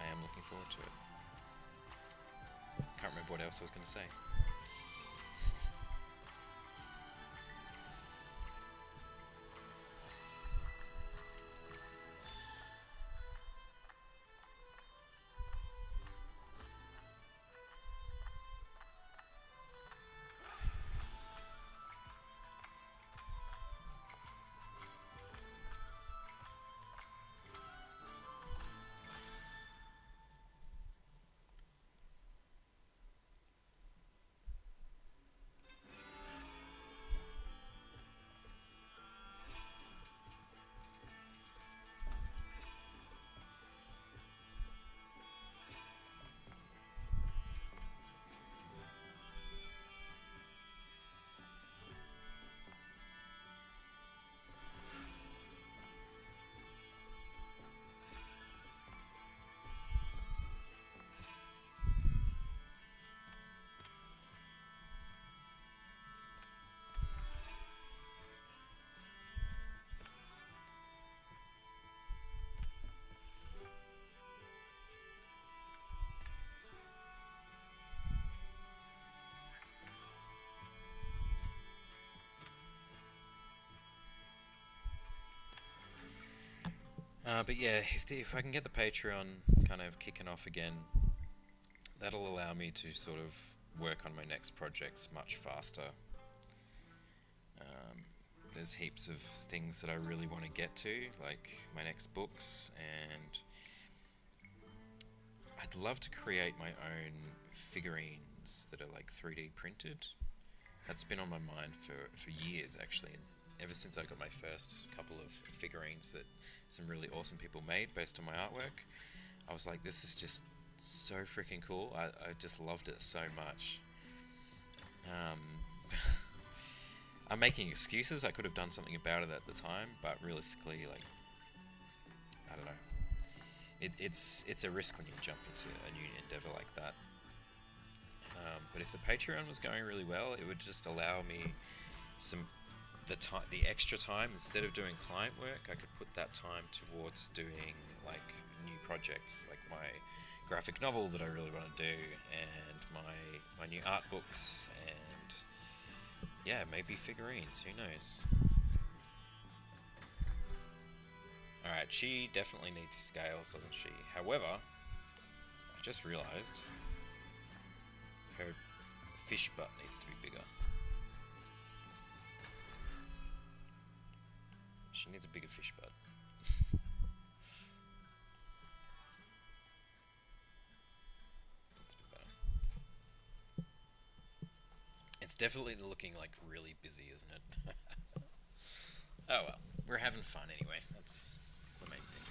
I am looking forward to it. Can't remember what else I was going to say. But yeah, if I can get the Patreon kind of kicking off again, that'll allow me to sort of work on my next projects much faster. There's heaps of things that I really want to get to, like my next books, and I'd love to create my own figurines that are like 3D printed. That's been on my mind for years, actually. Ever since I got my first couple of figurines that some really awesome people made based on my artwork, I was like, this is just so freaking cool. I just loved it so much. I'm making excuses. I could have done something about it at the time, but realistically, like, I don't know. It's a risk when you jump into a new endeavor like that. But if the Patreon was going really well, it would just allow me the extra time. Instead of doing client work, I could put that time towards doing like new projects, like my graphic novel that I really want to do, and my new art books, and yeah, maybe figurines, who knows. Alright, she definitely needs scales, doesn't she? However, I just realised her fish butt needs to be bigger. She needs a bigger fish butt. That's a bit better. It's definitely looking like really busy, isn't it? Oh well, we're having fun anyway. That's the main thing.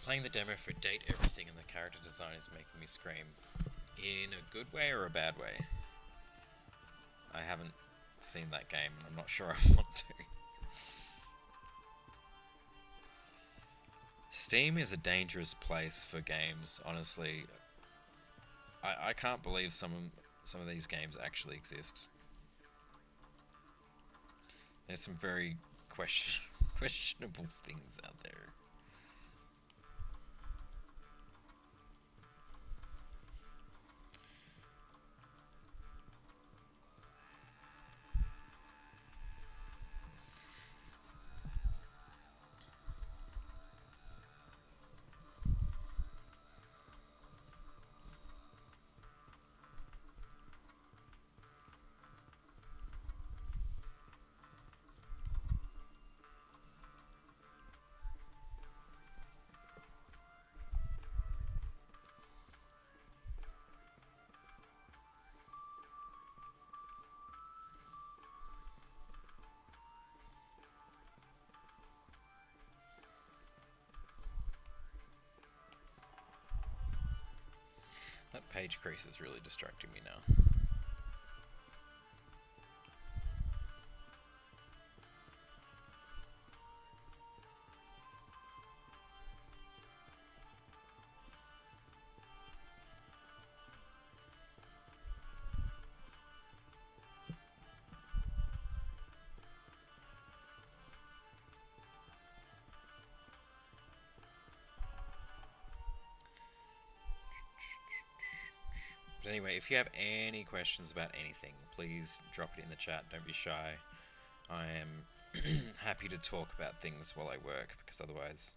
Playing the demo for date everything and the character design is making me scream. In a good way or a bad way? I haven't seen that game and I'm not sure I want to. Steam is a dangerous place for games, honestly. I can't believe some of these games actually exist. There's some very questionable things out there. That page crease is really distracting me now. But anyway, if you have any questions about anything, please drop it in the chat. Don't be shy. I am happy to talk about things while I work, because otherwise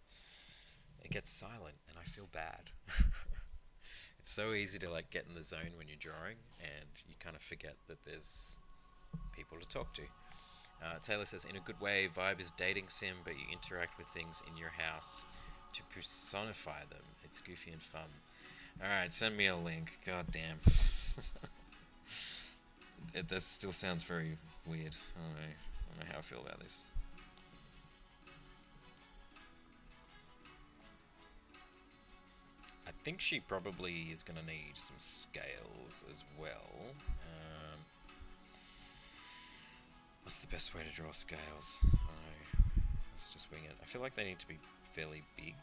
it gets silent and I feel bad. It's so easy to like get in the zone when you're drawing and you kind of forget that there's people to talk to. Taylor says, in a good way, Vibe is dating sim, but you interact with things in your house to personify them. It's goofy and fun. Alright, send me a link. God damn. That still sounds very weird. I don't know how I feel about this. I think she probably is going to need some scales as well. What's the best way to draw scales? Let's just wing it. I feel like they need to be fairly big.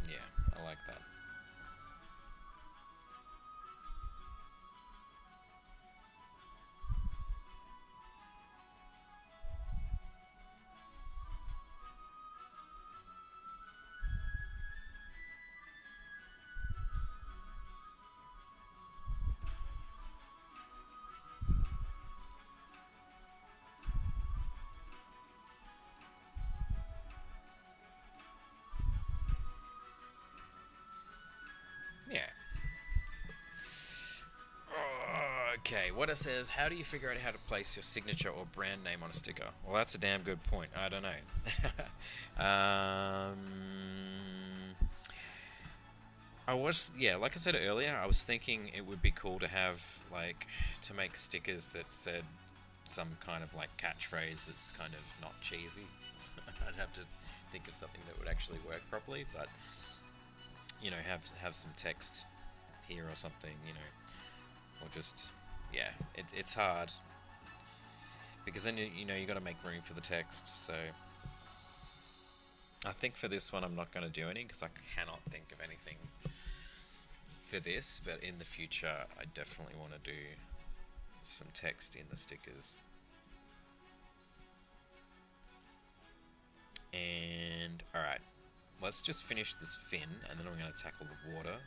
Yeah, I like that. Yeah. Okay, what it says, how do you figure out how to place your signature or brand name on a sticker? Well, that's a damn good point. I don't know. Like I said earlier, I was thinking it would be cool to have, like, to make stickers that said some kind of, like, catchphrase that's kind of not cheesy. I'd have to think of something that would actually work properly, but, you know, have some text here or something, you know, or just, yeah, it's hard, because then, you know, you got to make room for the text, so I think for this one I'm not going to do any, because I cannot think of anything for this, but in the future I definitely want to do some text in the stickers. And, alright, let's just finish this fin, and then I'm going to tackle the water.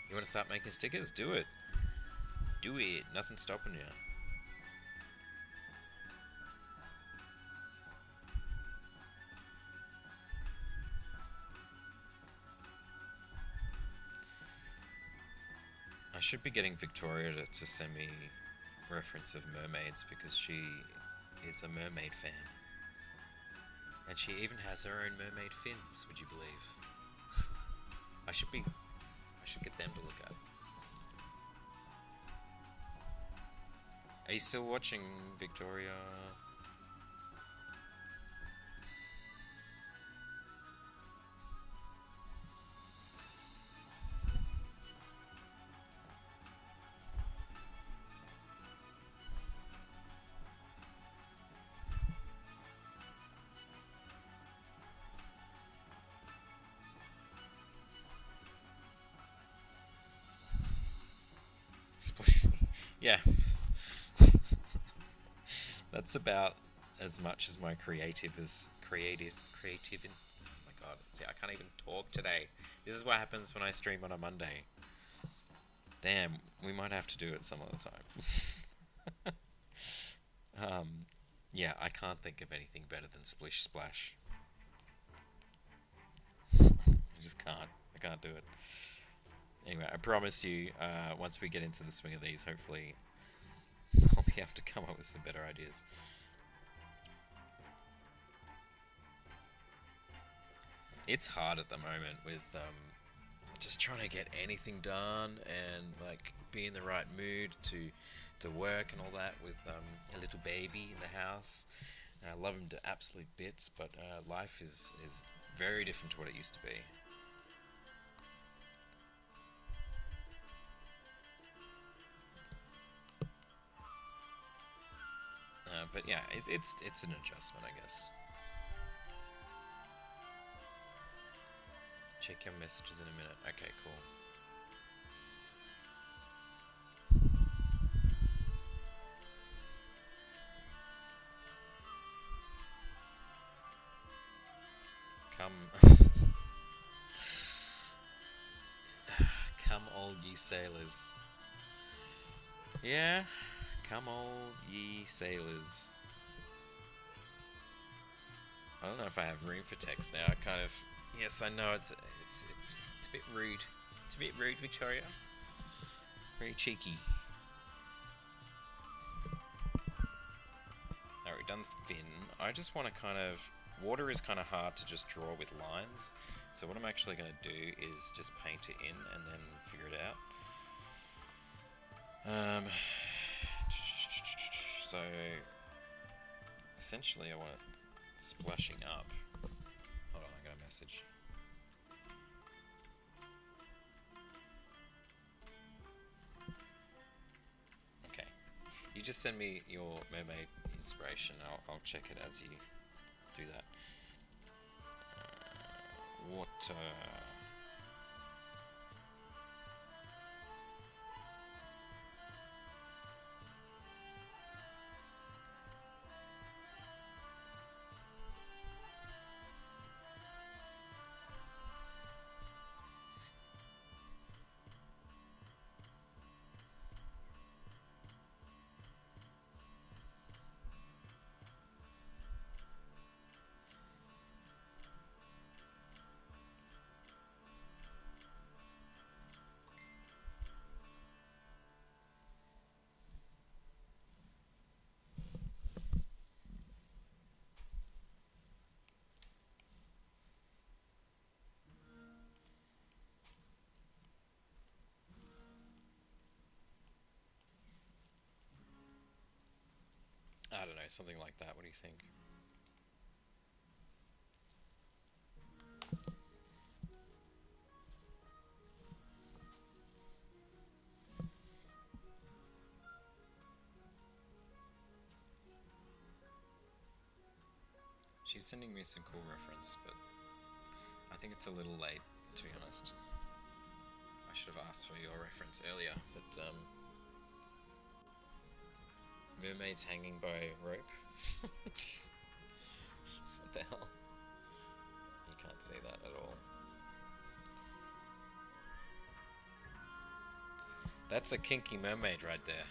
You want to start making stickers? Do it. Do it. Nothing's stopping you. I should be getting Victoria to send me reference of mermaids because she is a mermaid fan. And she even has her own mermaid fins, would you believe? I should get them to look up. Are you still watching, Victoria? Yeah. That's about as much as my creative. Oh my god. See, I can't even talk today. This is what happens when I stream on a Monday. Damn, we might have to do it some other time. Yeah, I can't think of anything better than Splish Splash. I just can't. I can't do it. Anyway, I promise you, once we get into the swing of these, hopefully I'll be able to come up with some better ideas. It's hard at the moment with just trying to get anything done and like be in the right mood to work and all that with a little baby in the house. I love him to absolute bits, but life is very different to what it used to be. But yeah, it's an adjustment, I guess. Check your messages in a minute. Okay, cool. Come, come all ye sailors. Yeah, come all ye sailors. I don't know if I have room for text now. I kind of, yes, I know it's a bit rude. It's a bit rude, Victoria. Very cheeky. Alright, we've done fin. I just want to kind of, water is kind of hard to just draw with lines. So what I'm actually going to do is just paint it in and then figure it out. So essentially I want it splashing up. Hold on, I got a message. Okay, you just send me your mermaid inspiration. I'll check it as you do that. Water. I don't know, something like that. What do you think? She's sending me some cool reference, but I think it's a little late, to be honest. I should have asked for your reference earlier, but mermaids hanging by rope? What the hell? You can't say that at all. That's a kinky mermaid right there.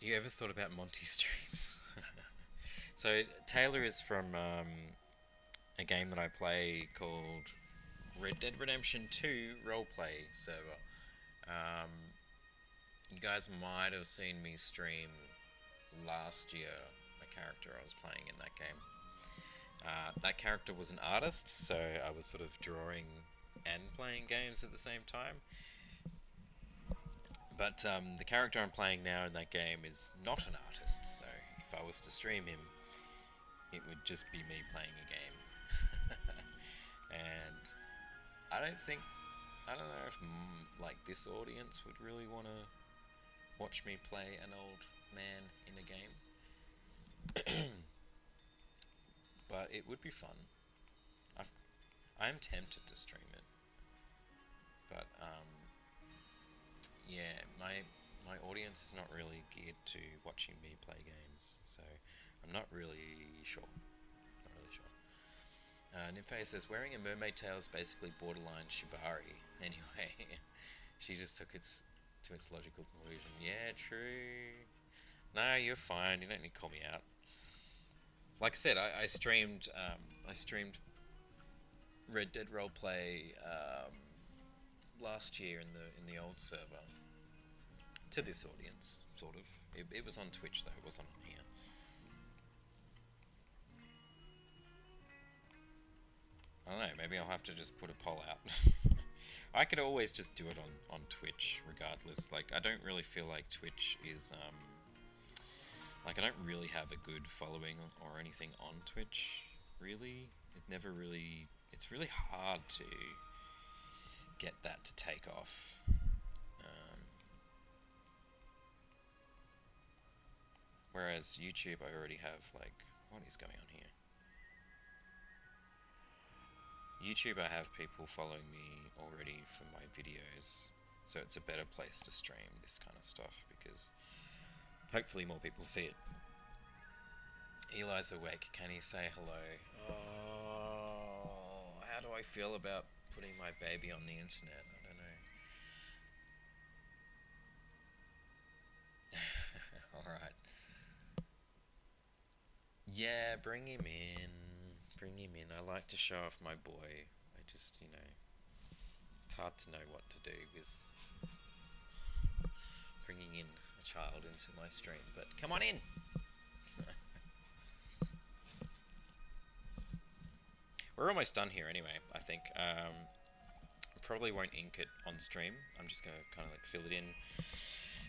You ever thought about Monty streams? So Taylor is from a game that I play called Red Dead Redemption 2 Roleplay server. Um, you guys might have seen me stream last year a character I was playing in that game. That character was an artist, so I was sort of drawing and playing games at the same time. But the character I'm playing now in that game is not an artist, so if I was to stream him, it would just be me playing a game. And I don't know if like this audience would really want to watch me play an old man in a game. But it would be fun. I'm tempted to stream it, but yeah, my audience is not really geared to watching me play games, so I'm not really sure. Nymphaea says, wearing a mermaid tail is basically borderline shibari. Anyway, she just took it to its logical conclusion. Yeah, true. No, you're fine. You don't need to call me out. Like I said, I streamed Red Dead Roleplay last year in the old server to this audience, sort of. It was on Twitch though. It wasn't on here. I don't know, maybe I'll have to just put a poll out. I could always just do it on Twitch regardless. Like, I don't really feel like Twitch is, like, I don't really have a good following or anything on Twitch, really. It's really hard to get that to take off. Whereas YouTube, I already have, like, what is going on here? YouTube, I have people following me already for my videos, so it's a better place to stream this kind of stuff because hopefully more people see it. Eli's awake. Can he say hello? Oh, how do I feel about putting my baby on the internet? I don't know. Alright. Yeah, bring him in. Bring him in. I like to show off my boy. I just, it's hard to know what to do with bringing in a child into my stream, but come on in! We're almost done here anyway, I think. Probably won't ink it on stream. I'm just going to kind of like fill it in,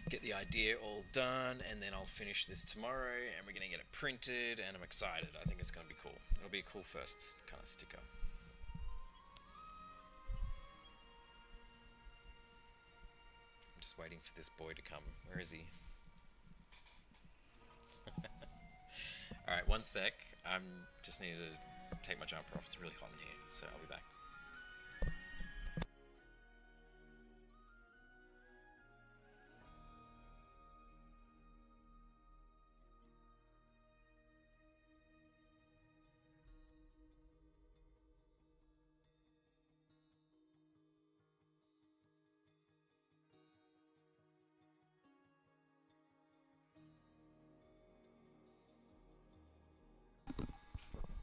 get the idea all done, and then I'll finish this tomorrow, and we're going to get it printed, and I'm excited. I think it's going to be cool. It'll be a cool first kind of sticker. I'm just waiting for this boy to come. Where is he? Alright, one sec. Just need to take my jumper off. It's really hot in here, so I'll be back.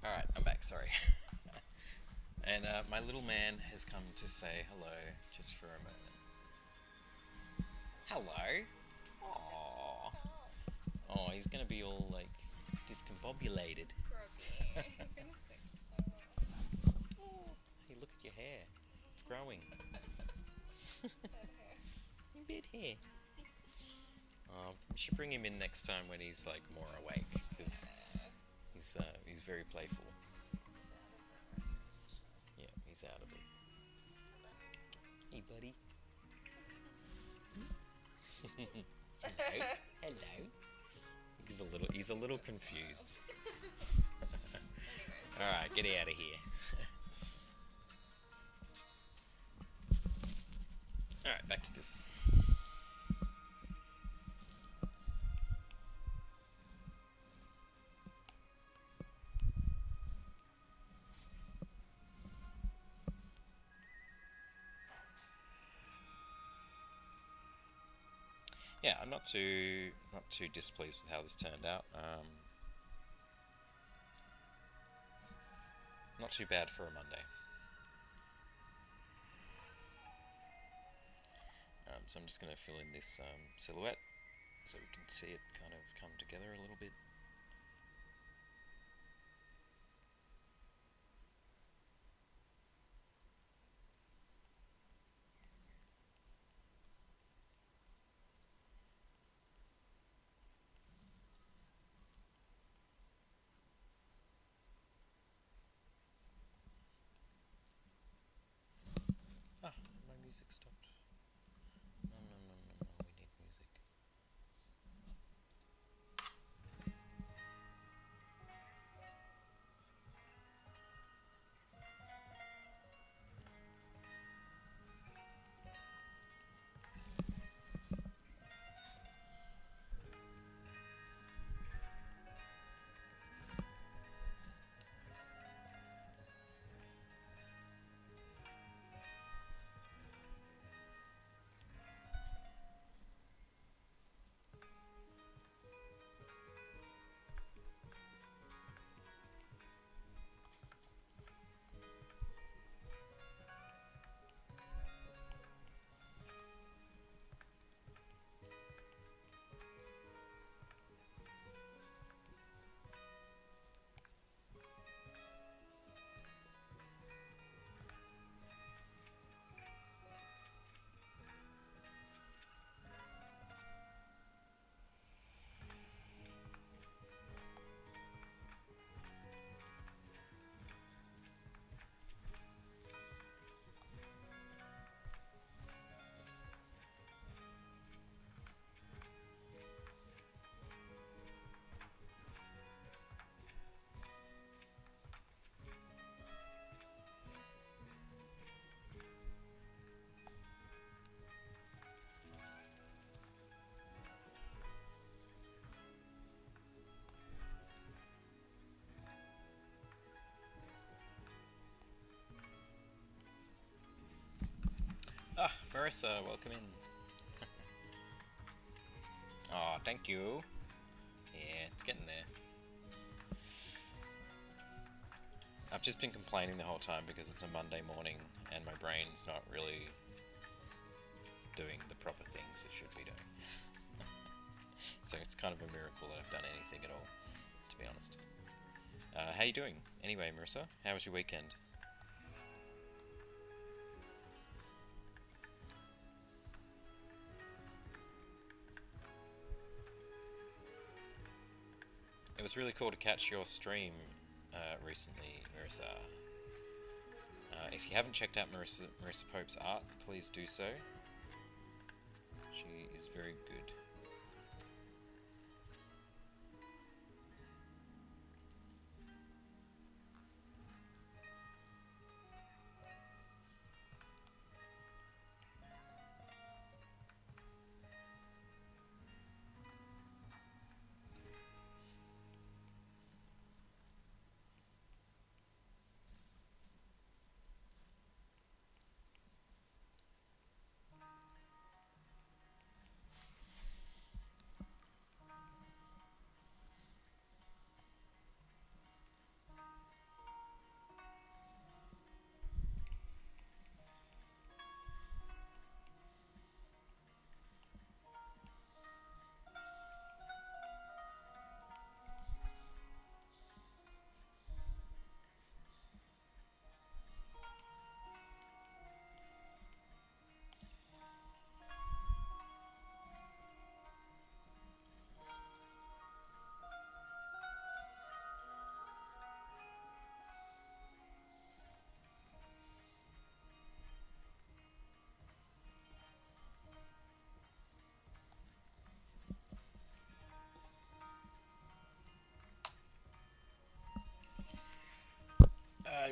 Alright, I'm back, sorry. And my little man has come to say hello, just for a moment. Hello? Aww. Oh, he's gonna be all, like, discombobulated. Grubby. He's been sick so long. Oh, hey, look at your hair. It's growing. Bad hair. Bit hair. We should bring him in next time when he's, like, more awake, because he's very playful. Yeah, he's out of it. Hey, buddy. Hello. Hello. He's a little confused. Alright, get out of here. Alright, back to this. yeah, I'm not too displeased with how this turned out. Not too bad for a Monday. So I'm just going to fill in this silhouette so we can see it kind of come together a little bit. Ah, my music stopped. No, no, no, no, no, we need music. Ah, Marissa, welcome in. Oh, thank you. Yeah, it's getting there. I've just been complaining the whole time because it's a Monday morning and my brain's not really doing the proper things it should be doing. So it's kind of a miracle that I've done anything at all, to be honest. How you doing? Anyway, Marissa, how was your weekend? It was really cool to catch your stream recently, Marissa. If you haven't checked out Marissa Pope's art, please do so. She is very good.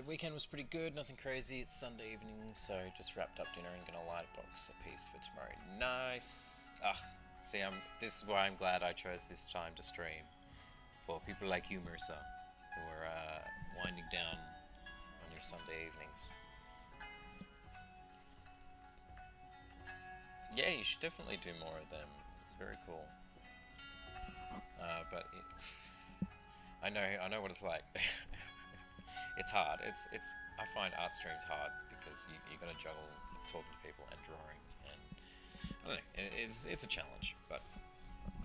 Weekend was pretty good, nothing crazy. It's Sunday evening, so just wrapped up dinner and gonna light a box a piece for tomorrow. Nice. See, this is why I'm glad I chose this time to stream for people like you, Marissa, who are winding down on your Sunday evenings. Yeah, you should definitely do more of them. It's very cool. But I know what it's like. It's hard. I find art streams hard because you got to juggle talking to people and drawing, and I don't know. It's a challenge, but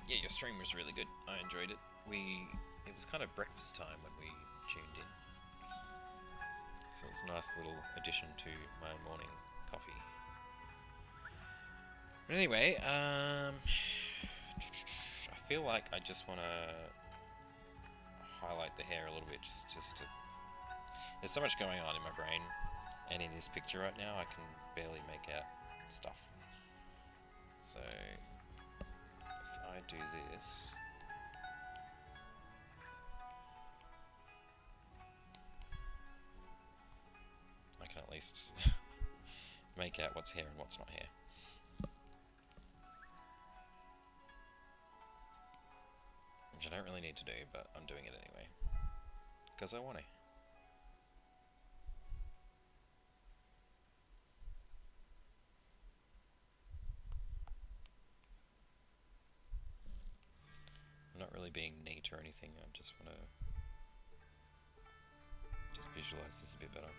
yeah, your stream was really good. I enjoyed it. It was kind of breakfast time when we tuned in, so it's a nice little addition to my morning coffee. But anyway, I feel like I just want to highlight the hair a little bit, just to. There's so much going on in my brain, and in this picture right now, I can barely make out stuff. So if I do this, I can at least make out what's hair and what's not hair. Which I don't really need to do, but I'm doing it anyway, because I want to. I'm not really being neat or anything, I just want to just visualize this a bit better.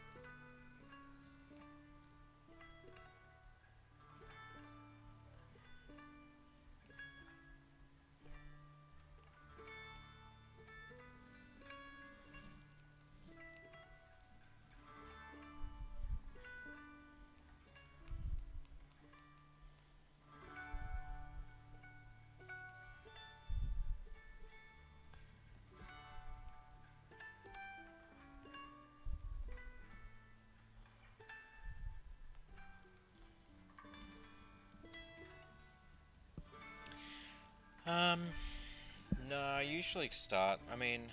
No, I usually start, I mean,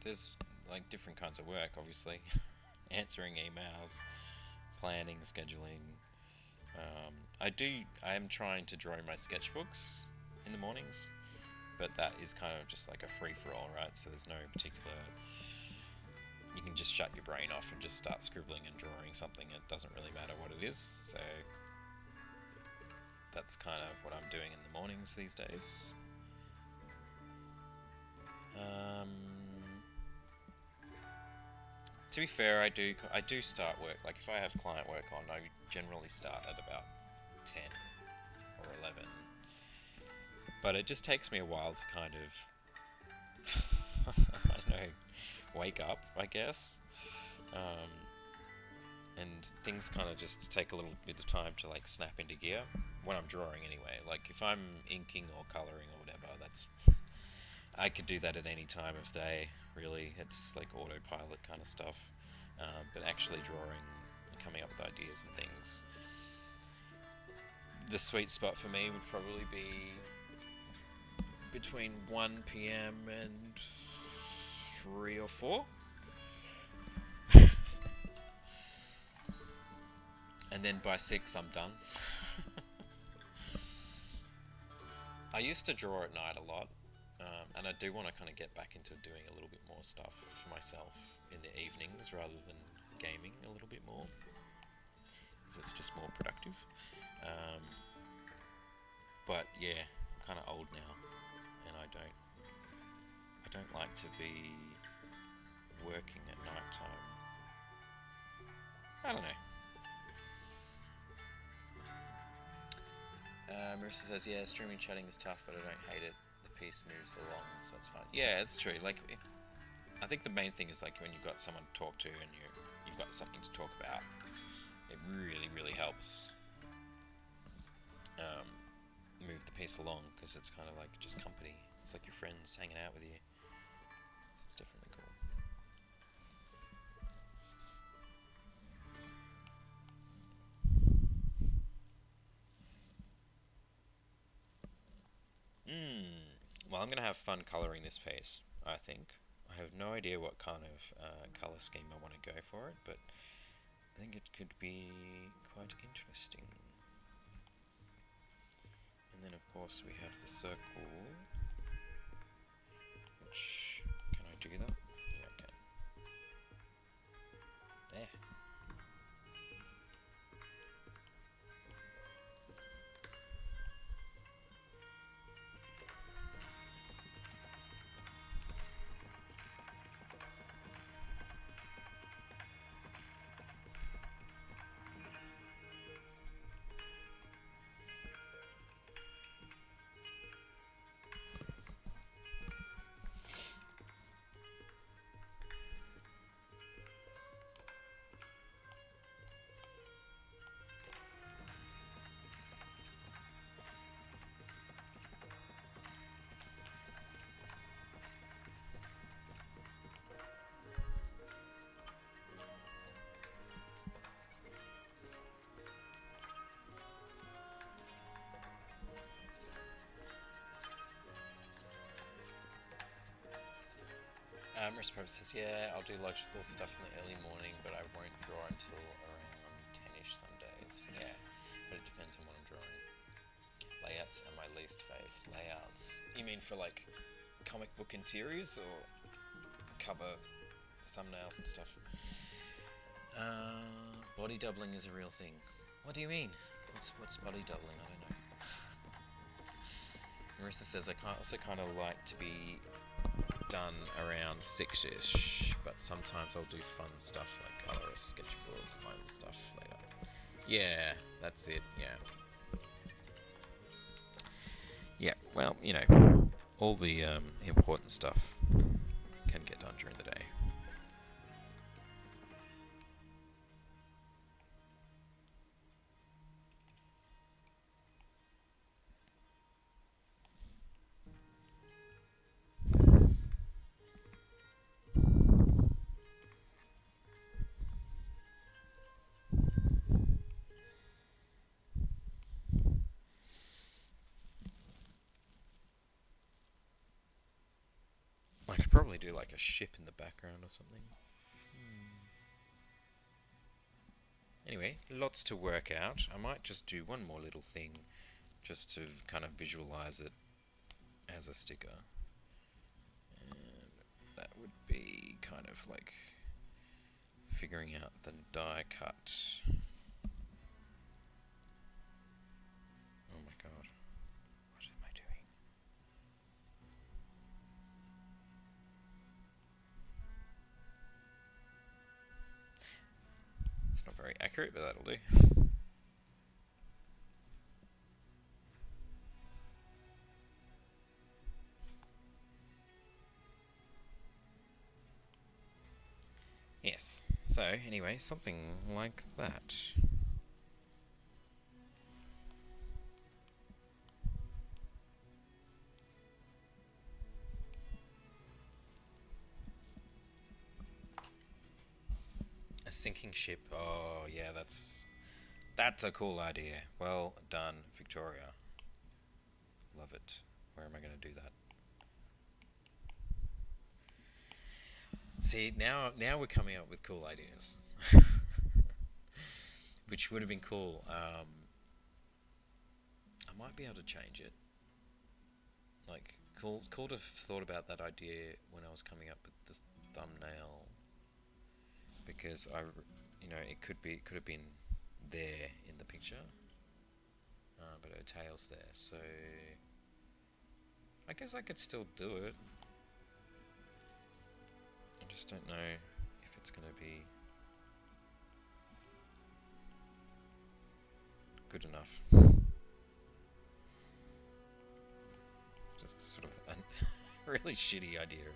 there's like different kinds of work, obviously. Answering emails, planning, scheduling. I am trying to draw my sketchbooks in the mornings, but that is kind of just like a free-for-all, right? So there's no particular, you can just shut your brain off and just start scribbling and drawing something. It doesn't really matter what it is, so that's kind of what I'm doing in the mornings these days. To be fair, I do start work, like if I have client work on, I generally start at about 10 or 11. But it just takes me a while to kind of, I don't know, wake up, I guess. And things kind of just take a little bit of time to like snap into gear when I'm drawing anyway. Like if I'm inking or colouring or whatever, I could do that at any time of day, really. It's like autopilot kind of stuff. But actually drawing and coming up with ideas and things, the sweet spot for me would probably be between 1 PM and 3 or 4. And then by 6 I'm done. I used to draw at night a lot, and I do want to kind of get back into doing a little bit more stuff for myself in the evenings rather than gaming a little bit more, because it's just more productive. But yeah, I'm kind of old now, and I don't like to be working at night time. I don't know. Marissa says, yeah, streaming chatting is tough, but I don't hate it. The piece moves along, so it's fun. Yeah, it's true. Like, I think the main thing is like when you've got someone to talk to and you've got something to talk about, it really, really helps move the piece along, because it's kind of like just company. It's like your friends hanging out with you. So it's definitely cool. Well, I'm going to have fun colouring this piece, I think. I have no idea what kind of colour scheme I want to go for it, but I think it could be quite interesting. And then, of course, we have the circle, which, can I do that? Yeah, I can. There. Recipe says, yeah, I'll do logical stuff in the early morning, but I won't draw until around 10ish some days. Yeah, but it depends on what I'm drawing. Layouts are my least fave. Layouts. You mean for like comic book interiors or cover thumbnails and stuff? Body doubling is a real thing. What do you mean? What's body doubling? I don't know. Marissa says I also kind of like to be done around 6ish, but sometimes I'll do fun stuff like colour a sketchbook, find stuff later. Yeah, that's it, yeah. Yeah, well, you know, all the important stuff can get done during the day. I could probably do like a ship in the background or something. Anyway, lots to work out. I might just do one more little thing just to kind of visualize it as a sticker. And that would be kind of like figuring out the die cut. Oh my god. What am I doing? It's not very accurate, but that'll do. Yes. So, anyway, something like that. A sinking ship. Oh, yeah, that's a cool idea. Well done, Victoria. Love it. Where am I going to do that? See, now we're coming up with cool ideas. Which would have been cool. I might be able to change it. Like, cool to have thought about that idea when I was coming up with the thumbnail. Because it could have been there in the picture. But her tail's there, so I guess I could still do it. I just don't know if it's going to be good enough. It's just sort of a really shitty idea of...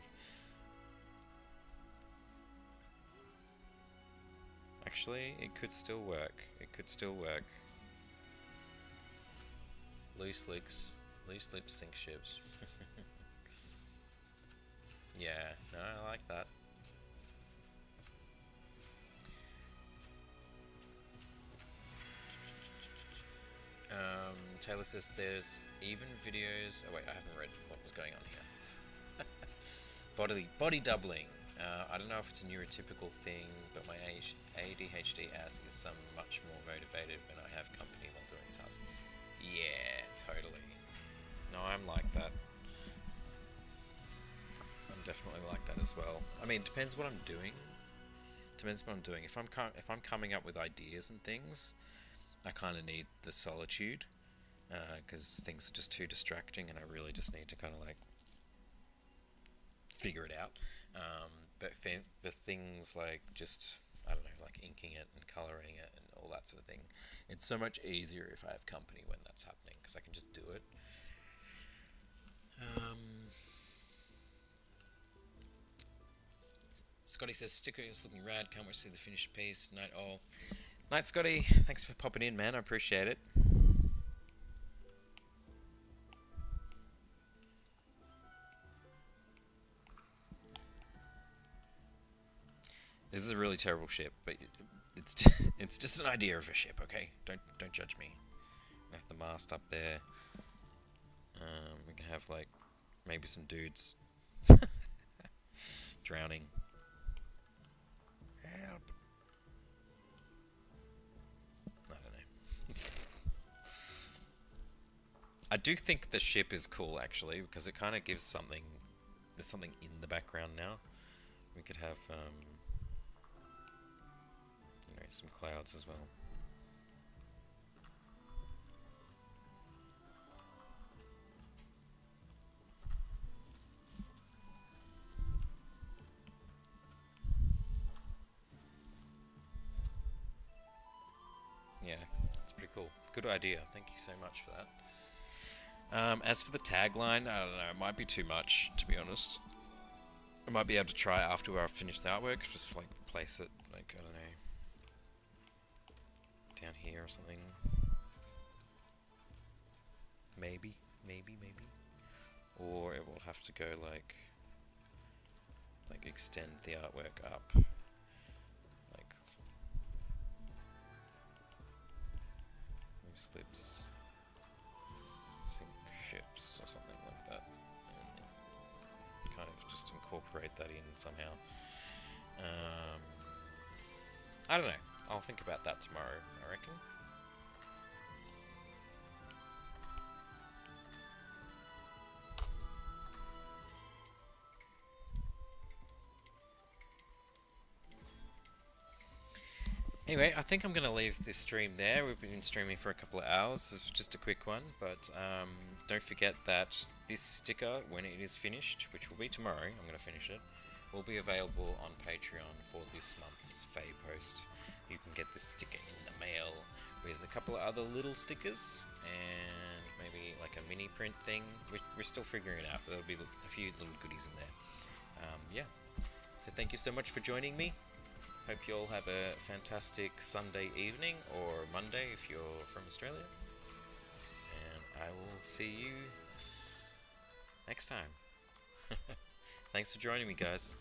Actually, it could still work. Loose lips sink ships. Yeah, no, I like that. Taylor says there's even videos... Oh wait, I haven't read what was going on here. Body doubling. I don't know if it's a neurotypical thing, but my ADHD ass is some much more motivated when I have company while doing tasks. Yeah, totally. No, I'm like that. I'm definitely like that as well. I mean, it depends what I'm doing. If I'm coming up with ideas and things, I kind of need the solitude, because things are just too distracting, and I really just need to kind of like figure it out. But things like just, I don't know, like inking it and colouring it and all that sort of thing, it's so much easier if I have company when that's happening, because I can just do it. Scotty says, sticker is looking rad, can't wait to see the finished piece. Night all. Night, Scotty. Thanks for popping in, man. I appreciate it. This is a really terrible ship, but it's just an idea of a ship, okay? Don't judge me. We have the mast up there. We can have like maybe some dudes drowning. Help. I don't know. I do think the ship is cool actually, because it kind of gives something. There's something in the background now. We could have, you know, some clouds as well. Yeah, it's pretty cool. Good idea. Thank you so much for that. As for the tagline, I don't know. It might be too much, to be honest. I might be able to try it after I've finished the artwork. Just like place it, like, I don't know, down here or something. Maybe. Or it will have to go like extend the artwork up. Like loose lips, sink ships or something like that. And kind of just incorporate that in somehow. I don't know. I'll think about that tomorrow, I reckon. Anyway, I think I'm going to leave this stream there. We've been streaming for a couple of hours. It's just a quick one, but don't forget that this sticker, when it is finished, which will be tomorrow, I'm going to finish it, will be available on Patreon for this month's FAEPOST. You can get this sticker in the mail with a couple of other little stickers and maybe like a mini print thing. We're still figuring it out, but there'll be a few little goodies in there. Yeah. So thank you so much for joining me. Hope you all have a fantastic Sunday evening, or Monday if you're from Australia. And I will see you next time. Thanks for joining me, guys.